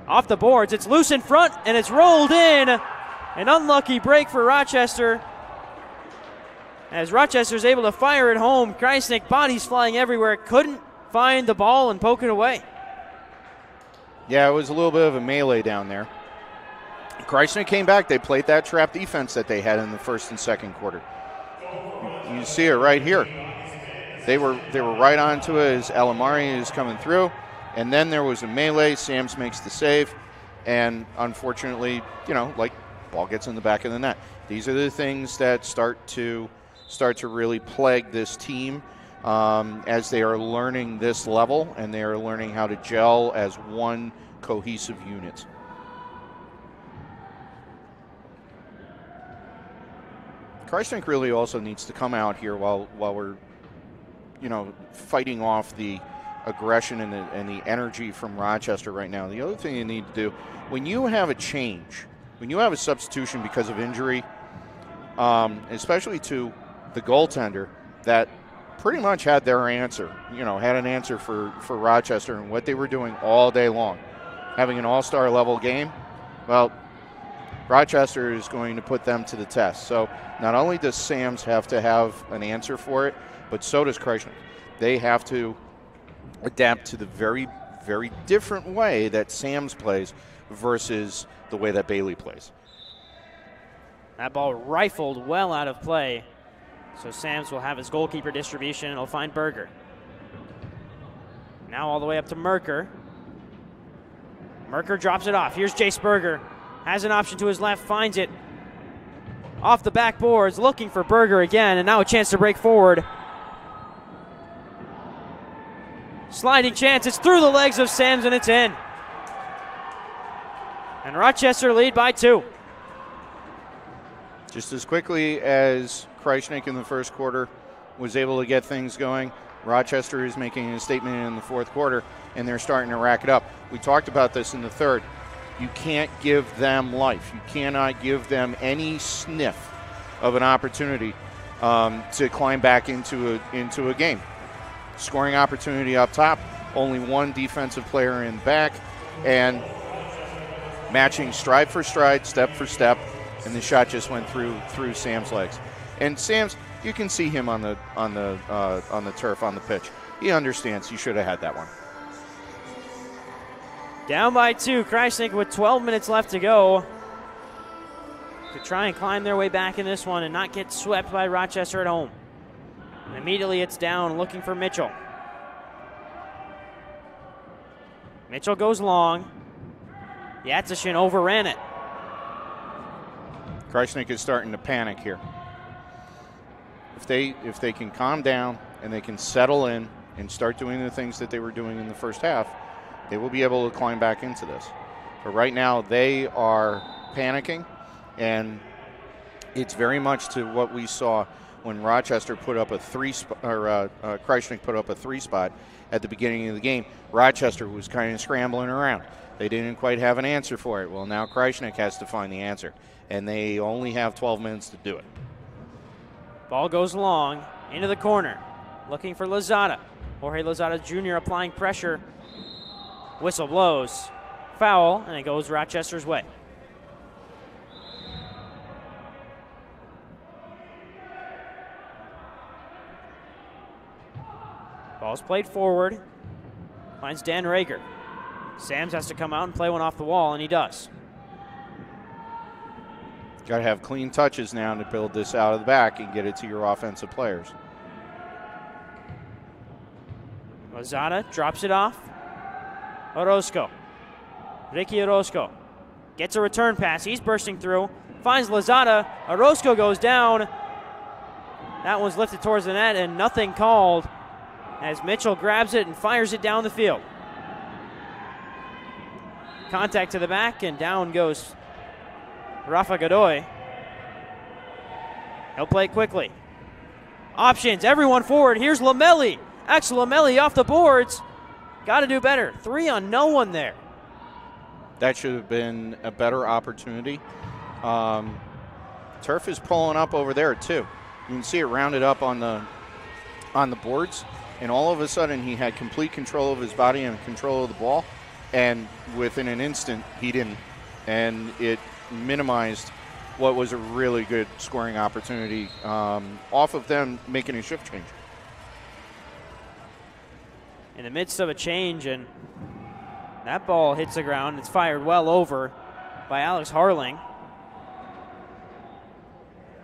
Off the boards, it's loose in front, and it's rolled in. An unlucky break for Rochester. As Rochester's able to fire it home, Krajisnik, bodies flying everywhere, couldn't find the ball and poke it away. Yeah, it was a little bit of a melee down there. Krajisnik came back. They played that trap defense that they had in the first and second quarter. You see it right here. They were right onto it as Alamari is coming through, and then there was a melee. Sams makes the save, and unfortunately, like, ball gets in the back of the net. These are the things that start to really plague this team as they are learning this level, and they are learning how to gel as one cohesive unit. Krajisnik really also needs to come out here while we're, fighting off the aggression and the energy from Rochester right now. The other thing you need to do, when you have a change, when you have a substitution because of injury, especially to the goaltender that pretty much had their answer, had an answer for Rochester and what they were doing all day long, having an all-star level game, well, Rochester is going to put them to the test. So not only does Sams have to have an answer for it, but so does Krajisnik. They have to adapt to the very, very different way that Sams plays versus the way that Bailey plays. That ball rifled well out of play. So Sams will have his goalkeeper distribution, and he'll find Berger. Now all the way up to Merker. Merker drops it off. Here's Jace Berger. Has an option to his left, finds it. Off the backboards, looking for Berger again, and now a chance to break forward. Sliding chance, it's through the legs of Sams, and it's in. And Rochester lead by 2. Just as quickly as Krajisnik in the first quarter was able to get things going, Rochester is making a statement in the fourth quarter, and they're starting to rack it up. We talked about this in the third. You can't give them life. You cannot give them any sniff of an opportunity to climb back into a game. Scoring opportunity up top, only one defensive player in back, and matching stride for stride, step for step, and the shot just went through Sam's legs. And Sam's, you can see him on the turf, on the pitch. He understands he should have had that one. Down by 2, Krajisnik with 12 minutes left to go to try and climb their way back in this one and not get swept by Rochester at home. And immediately it's down, looking for Mitchell. Mitchell goes long. Yatsishin overran it. Krajisnik is starting to panic here. If they can calm down and they can settle in and start doing the things that they were doing in the first half, they will be able to climb back into this. But right now they are panicking, and it's very much to what we saw when Rochester put up a Krajisnik put up a 3 spot at the beginning of the game. Rochester was kind of scrambling around. They didn't quite have an answer for it. Well, now Krajisnik has to find the answer, and they only have 12 minutes to do it. Ball goes long into the corner, looking for Lozada. Jorge Lozada Jr. applying pressure. Whistle blows. Foul, and it goes Rochester's way. Ball's played forward. Finds Dan Rager. Sams has to come out and play one off the wall, and he does. Got to have clean touches now to build this out of the back and get it to your offensive players. Lozada drops it off. Orozco. Ricky Orozco gets a return pass. He's bursting through. Finds Lozada. Orozco goes down. That one's lifted towards the net, and nothing called as Mitchell grabs it and fires it down the field. Contact to the back, and down goes Rafa Godoy. He'll play quickly. Options, everyone forward. Here's Lamelli. Axel Lamelli off the boards. Got to do better. 3 on no one there. That should have been a better opportunity. Turf is pulling up over there too. You can see it rounded up on the boards, and all of a sudden he had complete control of his body and control of the ball, and within an instant he didn't, and it minimized what was a really good scoring opportunity off of them making a shift change. In the midst of a change, and that ball hits the ground. It's fired well over by Alex Harling.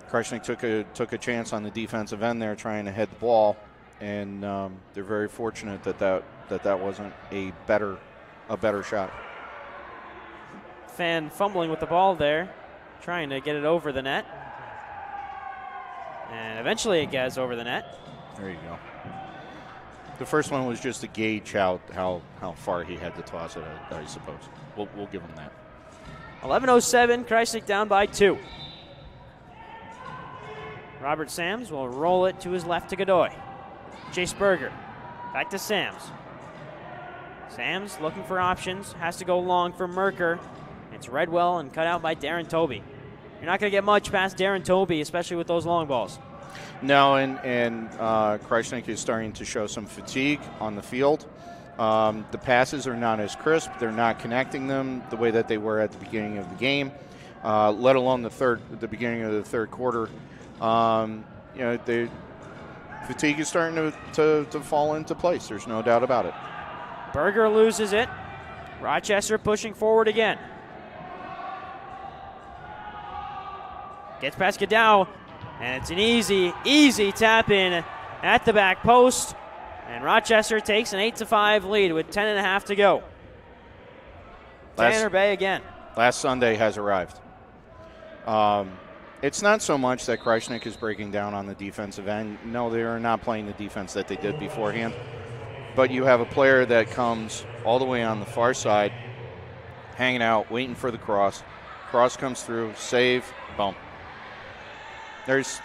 Krajisnik took a chance on the defensive end there, trying to head the ball, and they're very fortunate that wasn't a better shot. Fan fumbling with the ball there, trying to get it over the net, and eventually it gets over the net. There you go. The first one was just to gauge how far he had to toss it, I suppose. We'll give him that. 11:07, Krajisnik down by 2. Robert Sams will roll it to his left to Godoy. Chase Berger, back to Sams. Sams looking for options, has to go long for Merker. It's read well and cut out by Darren Toby. You're not going to get much past Darren Toby, especially with those long balls. No, and Krajisnik is starting to show some fatigue on the field. The passes are not as crisp. They're not connecting them the way that they were at the beginning of the game, let alone the beginning of the third quarter. The fatigue is starting to fall into place. There's no doubt about it. Berger loses it. Rochester pushing forward again. Gets past Godow, and it's an easy tap in at the back post. And Rochester takes an 8-5 lead with 10.5 to go. Tanner Bay again. Last Sunday has arrived. It's not so much that Krajisnik is breaking down on the defensive end. No, they are not playing the defense that they did beforehand. But you have a player that comes all the way on the far side, hanging out, waiting for the cross. Cross comes through, save, boom. There's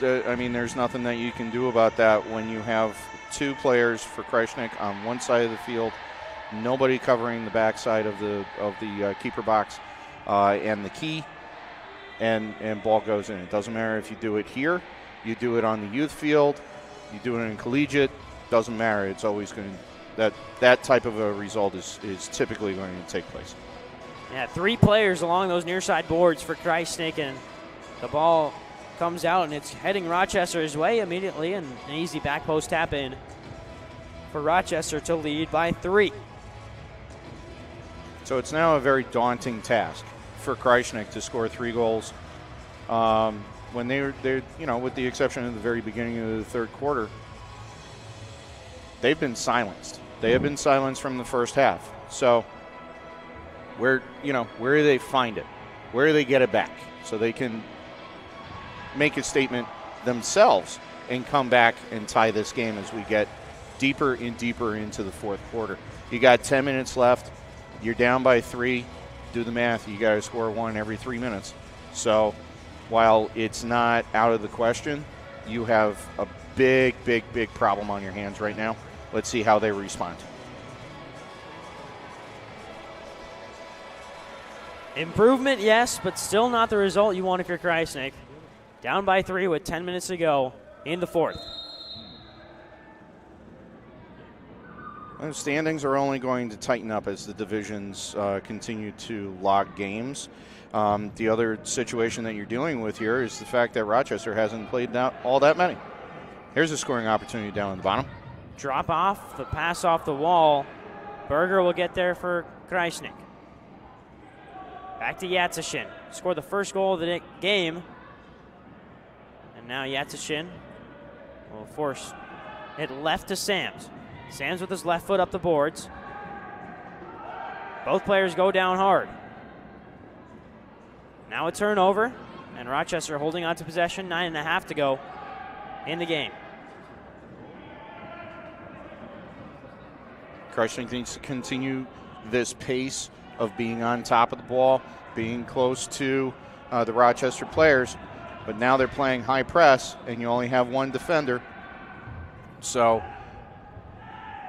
nothing that you can do about that when you have 2 players for Krajisnik on one side of the field, nobody covering the backside of the keeper box and the key, and ball goes in. It doesn't matter if you do it here, you do it on the youth field, you do it in collegiate, doesn't matter. It's always going to that type of a result is typically going to take place. Yeah, 3 players along those near side boards for Krajisnik, and the ball comes out and it's heading Rochester's way immediately, and an easy back post tap in for Rochester to lead by 3. So it's now a very daunting task for Krajisnik to score 3 goals when they're with the exception of the very beginning of the third quarter, they've been silenced. They have been silenced from the first half. So where do they find it? Where do they get it back so they can make a statement themselves and come back and tie this game as we get deeper and deeper into the fourth quarter? You got 10 minutes left. You're down by 3. Do the math. You got to score 1 every 3 minutes. So while it's not out of the question, you have a big problem on your hands right now. Let's see how they respond. Improvement, yes, but still not the result you want if you're Krajisnik. Down by 3 with 10 minutes to go in the fourth. The standings are only going to tighten up as the divisions continue to log games. The other situation that you're dealing with here is the fact that Rochester hasn't played all that many. Here's a scoring opportunity down at the bottom. Drop off, the pass off the wall. Berger will get there for Krajisnik. Back to Yatsashin. Scored the first goal of the game. And now Yatsashin will force it left to Sams. Sams with his left foot up the boards. Both players go down hard. Now a turnover, and Rochester holding on to possession, 9.5 to go in the game. Krajisnik needs to continue this pace of being on top of the ball, being close to the Rochester players, But now they're playing high press, and you only have one defender. So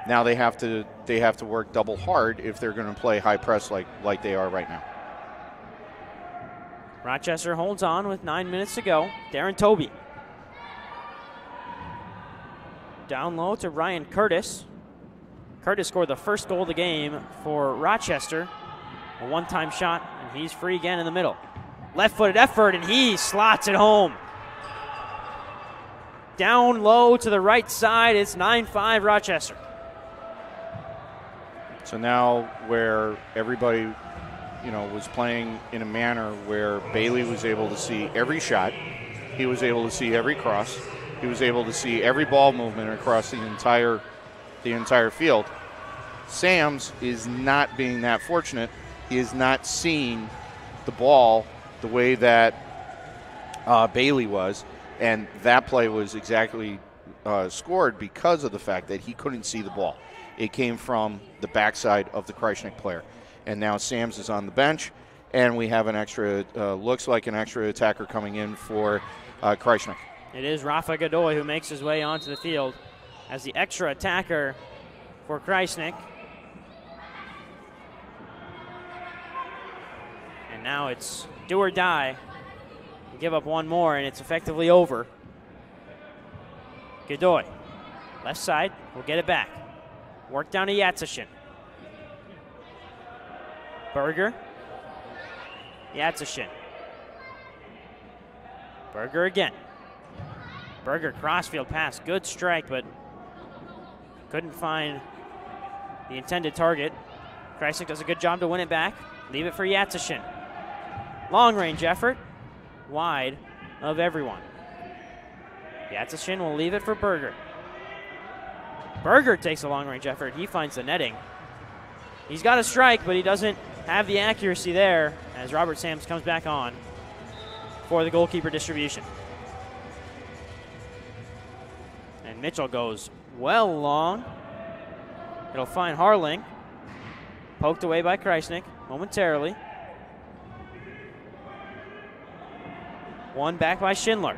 now they have to work double hard if they're going to play high press like they are right now. Rochester holds on with 9 minutes to go. Darren Toby. Down low to Ryan Curtis. Curtis scored the first goal of the game for Rochester. A one-time shot, and he's free again in the middle. Left-footed effort, and he slots it home. Down low to the right side, it's 9-5 Rochester. So now where everybody, was playing in a manner where Bailey was able to see every shot, he was able to see every cross, he was able to see every ball movement across the entire field. Sam's is not being that fortunate. He is not seeing the ball the way that Bailey was, and that play was exactly scored because of the fact that he couldn't see the ball. It came from the backside of the Krajisnik player. And now Sam's is on the bench, and we have looks like an extra attacker coming in for Krajisnik. It is Rafa Godoy who makes his way onto the field as the extra attacker for Krajisnik. And now it's do or die. You give up one more, and it's effectively over. Godoy, left side, will get it back. Work down to Yatsishin. Berger. Yatsishin. Berger again. Berger crossfield pass. Good strike, but couldn't find the intended target. Krajisnik does a good job to win it back. Leave it for Yatsishin. Long range effort. Wide of everyone. Yatsishin will leave it for Berger. Berger takes a long range effort. He finds the netting. He's got a strike, but he doesn't have the accuracy there as Robert Sams comes back on for the goalkeeper distribution. And Mitchell goes well long. It'll find Harling. Poked away by Krajisnik momentarily. One back by Schindler.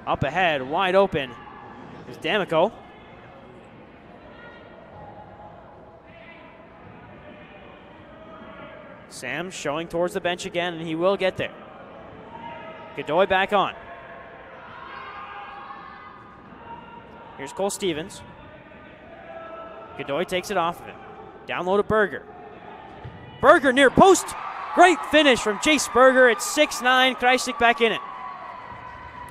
Up ahead, wide open is D'Amico. Sam showing towards the bench again, and he will get there. Godoy back on. Here's Cole Stevens. Godoy takes it off of him. Down low to Berger. Berger near post. Great finish from Jace Berger. It's 6-9. Krajisnik back in it.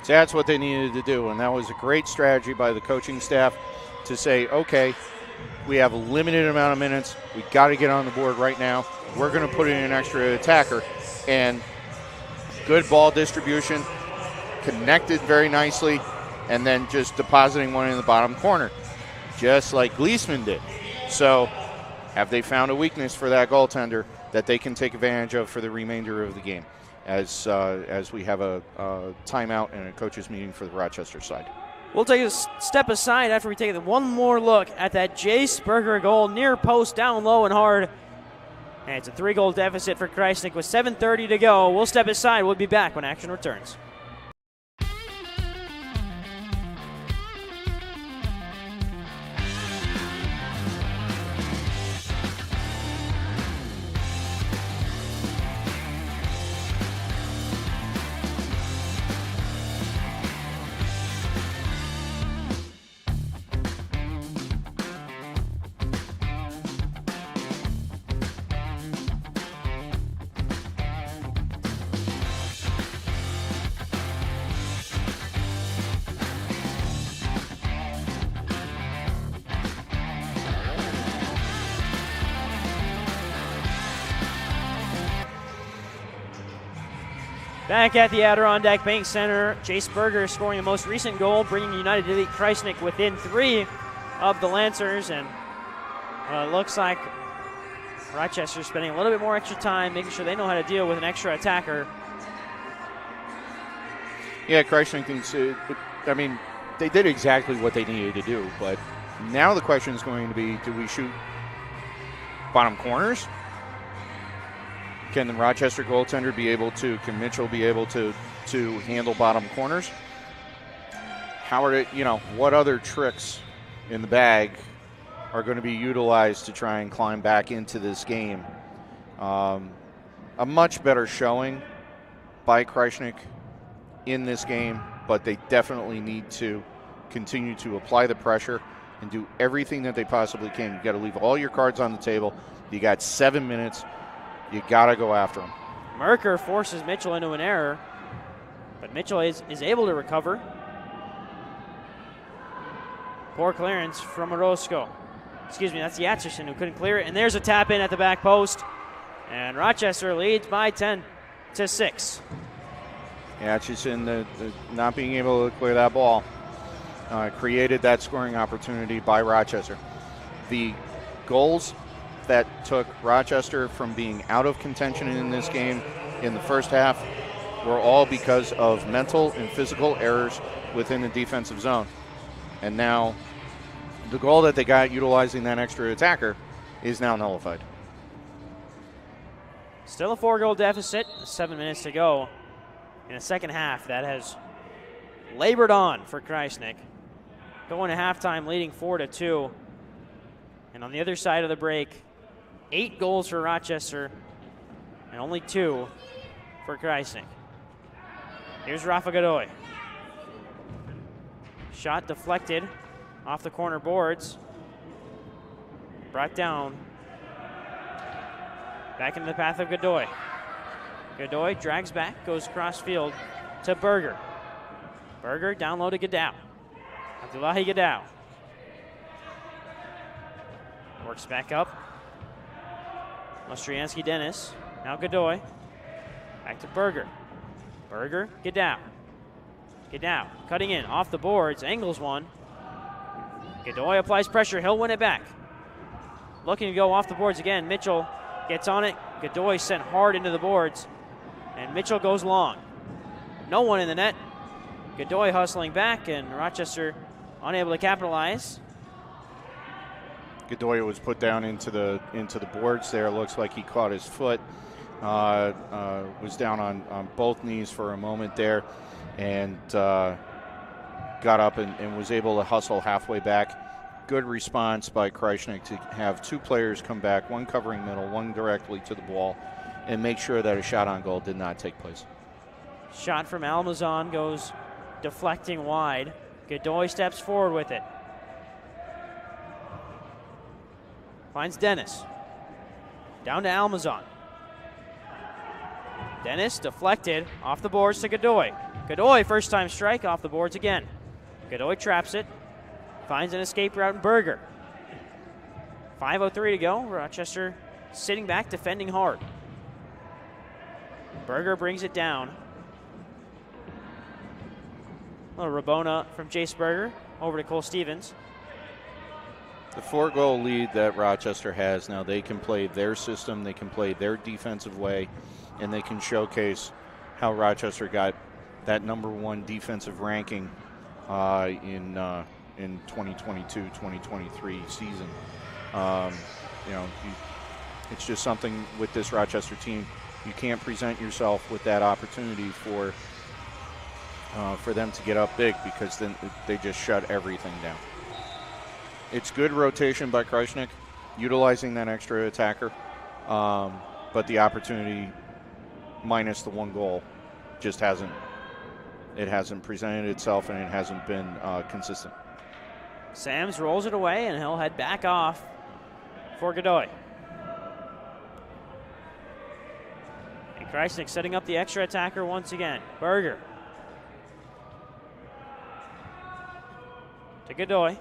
So that's what they needed to do, and that was a great strategy by the coaching staff to say, okay, we have a limited amount of minutes. We got to get on the board right now. We're going to put in an extra attacker, and good ball distribution, connected very nicely, and then just depositing one in the bottom corner, just like Gleesman did. So have they found a weakness for that goaltender that they can take advantage of for the remainder of the game as we have a timeout and a coaches meeting for the Rochester side? We'll take a step aside after we take one more look at that Jace Berger goal, near post, down low and hard. And it's a 3-goal deficit for Krajisnik with 7:30 to go. We'll step aside. We'll be back when action returns. Back at the Adirondack Bank Center, Jace Berger scoring the most recent goal, bringing United Elite Krajisnik within 3 of the Lancers. And it looks like Rochester spending a little bit more extra time making sure they know how to deal with an extra attacker. Yeah, Krajisnik thinks, they did exactly what they needed to do, but now the question is going to be, do we shoot bottom corners? Can the Rochester goaltender be able to, can Mitchell be able to handle bottom corners? How are it, what other tricks in the bag are going to be utilized to try and climb back into this game? A much better showing by Krajisnik in this game, but they definitely need to continue to apply the pressure and do everything that they possibly can. You got to leave all your cards on the table. You got 7 minutes. You got to go after them. Merker forces Mitchell into an error, but Mitchell is able to recover. Poor clearance from Orozco. Excuse me, that's the Atchison who couldn't clear it. And there's a tap in at the back post. And Rochester leads by 10-6. Atchison not being able to clear that ball created that scoring opportunity by Rochester. The goals that took Rochester from being out of contention in this game in the first half were all because of mental and physical errors within the defensive zone. And now the goal that they got utilizing that extra attacker is now nullified. Still a 4-goal deficit, 7 minutes to go in the second half. That has labored on for Krajisnik. Going to halftime leading 4-2. And on the other side of the break, 8 goals for Rochester and only 2 for Krajisnik. Here's Rafa Godoy. Shot deflected off the corner boards. Brought down. Back into the path of Godoy. Godoy drags back, goes cross field to Berger. Berger down low to Godow. Abdullahi Godow. Works back up. Ostriansky Dennis. Now Godoy. Back to Berger. Berger, Godow. Godow cutting in off the boards, angles one. Godoy applies pressure, he'll win it back. Looking to go off the boards again. Mitchell gets on it. Godoy sent hard into the boards, and Mitchell goes long. No one in the net. Godoy hustling back, and Rochester unable to capitalize. Godoy was put down into the boards there. Looks like he caught his foot. Was down on both knees for a moment there, and got up and was able to hustle halfway back. Good response by Krajisnik to have 2 players come back, one covering middle, one directly to the ball, and make sure that a shot on goal did not take place. Shot from Almazan goes deflecting wide. Godoy steps forward with it. Finds Dennis. Down to Almazan. Dennis deflected off the boards to Godoy. Godoy, first time strike off the boards again. Godoy traps it. Finds an escape route in Berger. 5:03 to go. Rochester sitting back, defending hard. Berger brings it down. A little Rabona from Jace Berger over to Cole Stevens. The 4-goal lead that Rochester has now, they can play their system, they can play their defensive way, and they can showcase how Rochester got that #1 defensive ranking in 2022-2023 season. It's just something with this Rochester team. You can't present yourself with that opportunity for them to get up big, because then they just shut everything down. It's good rotation by Krajisnik, utilizing that extra attacker, but the opportunity minus the 1 goal just hasn't presented itself, and it hasn't been consistent. Sams rolls it away, and he'll head back off for Godoy. And Krajisnik setting up the extra attacker once again. Berger. To Godoy.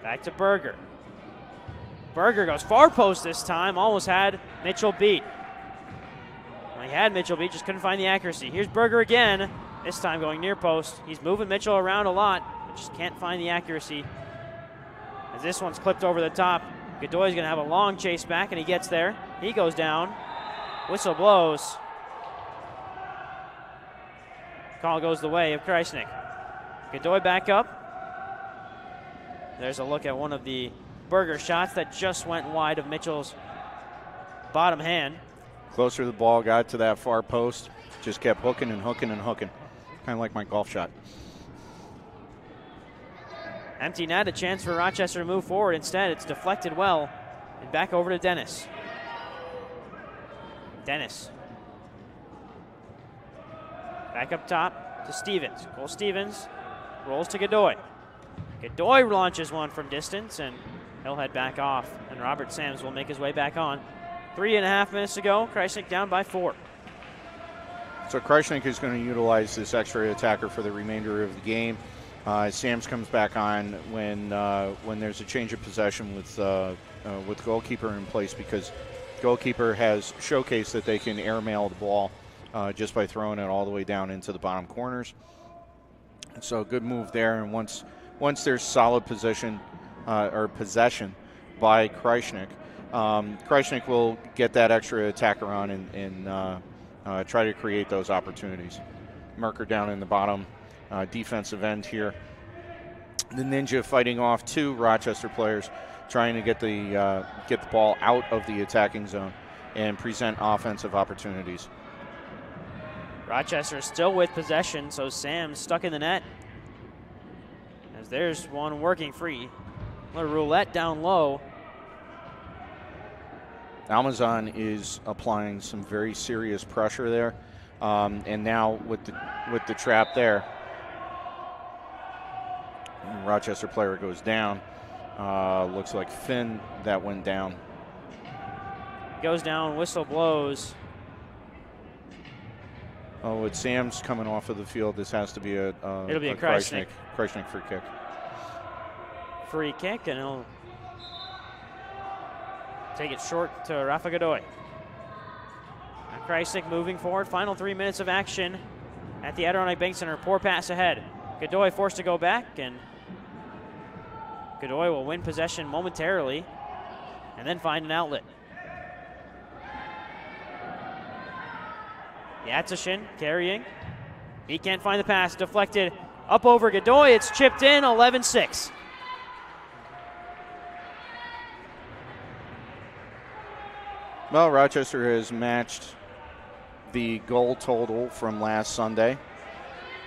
Back to Berger. Berger goes far post this time. Almost had Mitchell beat. Well, he had Mitchell beat, just couldn't find the accuracy. Here's Berger again. This time going near post. He's moving Mitchell around a lot, but just can't find the accuracy. As this one's clipped over the top, Godoy's going to have a long chase back, and he gets there. He goes down. Whistle blows. Call goes the way of Krajisnik. Godoy back up. There's a look at one of the Berger shots that just went wide of Mitchell's bottom hand. Closer the ball got to that far post, just kept hooking and hooking and hooking. Kind of like my golf shot. Empty net, a chance for Rochester to move forward. Instead, it's deflected well. And back over to Dennis. Dennis. Back up top to Stevens. Cole Stevens rolls to Godoy. Godoy launches one from distance, and he'll head back off. And Robert Sams will make his way back on. 3.5 minutes to go. Krajisnik down by 4. So Krajisnik is going to utilize this extra attacker for the remainder of the game. Sams comes back on when there's a change of possession with goalkeeper in place, because goalkeeper has showcased that they can airmail the ball just by throwing it all the way down into the bottom corners. So good move there. And once there's solid position or possession by Krajisnik, Krajisnik will get that extra attacker on and try to create those opportunities. Merker down in the bottom defensive end here. The Ninja fighting off 2 Rochester players, trying to get the ball out of the attacking zone and present offensive opportunities. Rochester is still with possession, so Sam's stuck in the net. As there's one working free. A roulette down low. Almazan is applying some very serious pressure there, and now with the trap there, Rochester player goes down. Looks like Finn that went down. Goes down, whistle blows. Oh, with Sam's coming off of the field, this has to be it'll be a Krajisnik free kick. Free kick, and he'll take it short to Rafa Godoy. Krajisnik moving forward. Final 3 minutes of action at the Adirondack Bank Center. Poor pass ahead. Godoy forced to go back, and Godoy will win possession momentarily and then find an outlet. Yatsishin carrying. He can't find the pass. Deflected up over Godoy. It's chipped in. 11-6. Well, Rochester has matched the goal total from last Sunday.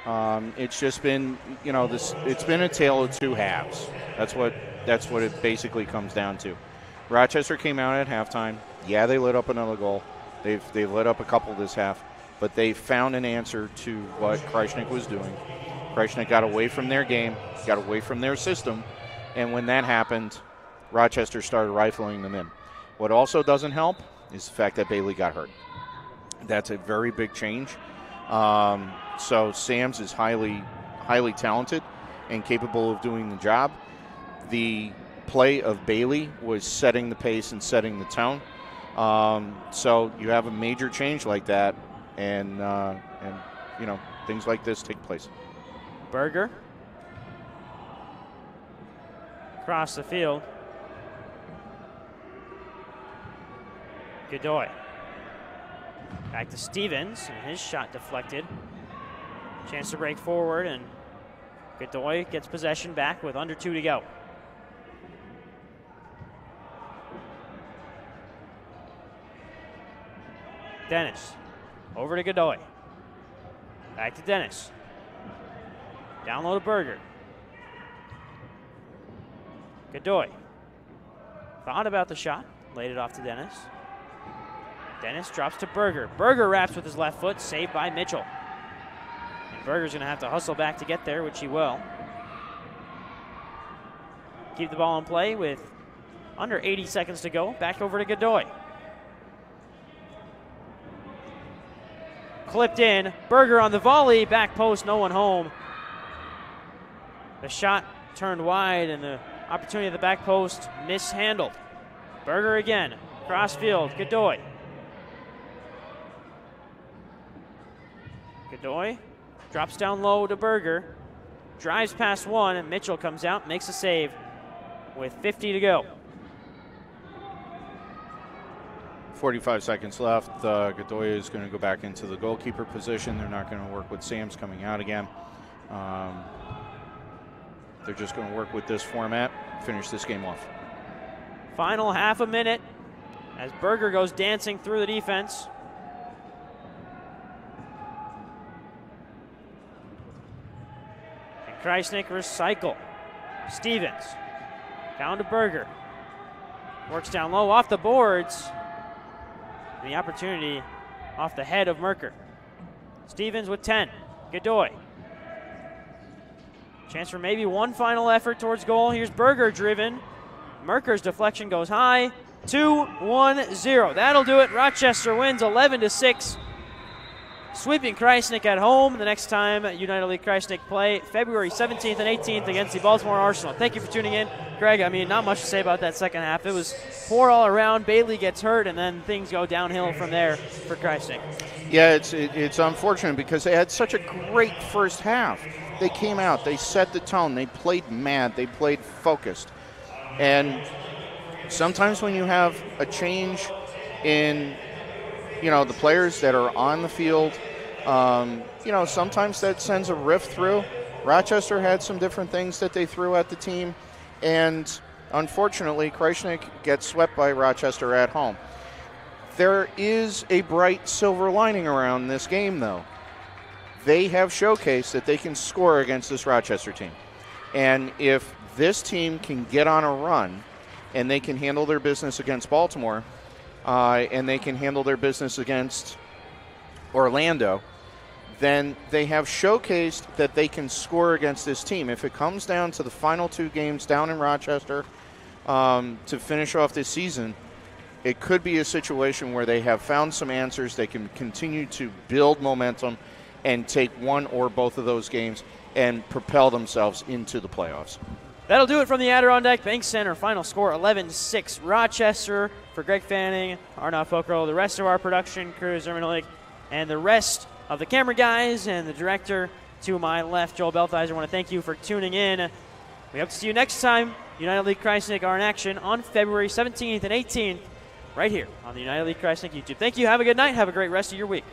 It's just been, it's been a tale of 2 halves. That's what it basically comes down to. Rochester came out at halftime. Yeah, they lit up another goal. They've lit up a couple this half, but they found an answer to what Krajisnik was doing. Krajisnik got away from their game, got away from their system, and when that happened, Rochester started rifling them in. What also doesn't help is the fact that Bailey got hurt. That's a very big change. So Sams is highly talented and capable of doing the job. The play of Bailey was setting the pace and setting the tone. So you have a major change like that, and things like this take place. Berger across the field. Godoy. Back to Stevens, and his shot deflected. Chance to break forward, and Godoy gets possession back with under 2 to go. Dennis, over to Godoy. Back to Dennis. Down low to Berger. Godoy thought about the shot, laid it off to Dennis. Dennis drops to Berger. Berger wraps with his left foot, saved by Mitchell. And Berger's going to have to hustle back to get there, which he will. Keep the ball in play with under 80 seconds to go. Back over to Godoy. Clipped in. Berger on the volley. Back post, no one home. The shot turned wide, and the opportunity at the back post mishandled. Berger again. Cross field. Godoy. Godoy drops down low to Berger. Drives past one, and Mitchell comes out, makes a save with 50 to go. 45 seconds left. Godoy is going to go back into the goalkeeper position. They're not going to work with Sams coming out again. They're just going to work with this format, finish this game off. Final half a minute as Berger goes dancing through the defense. And Krajisnik recycle. Stevens down to Berger. Works down low off the boards. And the opportunity off the head of Merker. Stevens with 10. Godoy. Chance for maybe one final effort towards goal. Here's Berger driven. Merker's deflection goes high. 2-1-0. That'll do it. Rochester wins 11-6. Sweeping Krajisnik at home the next time United Elite Krajisnik play February 17th and 18th against the Baltimore Arsenal. Thank you for tuning in. Greg, I mean, not much to say about that second half. It was poor all around. Bailey gets hurt, and then things go downhill from there for Krajisnik. Yeah, it's unfortunate because they had such a great first half. They came out, they set the tone, they played mad, they played focused. And sometimes when you have a change in, the players that are on the field, sometimes that sends a rift through. Rochester had some different things that they threw at the team, and unfortunately, Krajisnik gets swept by Rochester at home. There is a bright silver lining around this game, though. They have showcased that they can score against this Rochester team. And if this team can get on a run and they can handle their business against Baltimore and they can handle their business against Orlando, then they have showcased that they can score against this team. If it comes down to the final two games down in Rochester to finish off this season, it could be a situation where they have found some answers. They can continue to build momentum and take one or both of those games and propel themselves into the playoffs. That'll do it from the Adirondack Bank Center. Final score 11-6 Rochester. For Greg Fanning, Arnav Pokhrel, the rest of our production crew, Zermanik, and the rest of the camera guys and the director to my left, Joel Belthizer, I want to thank you for tuning in. We hope to see you next time. United Elite Krajisnik are in action on February 17th and 18th right here on the United Elite Krajisnik YouTube. Thank you. Have a good night. Have a great rest of your week.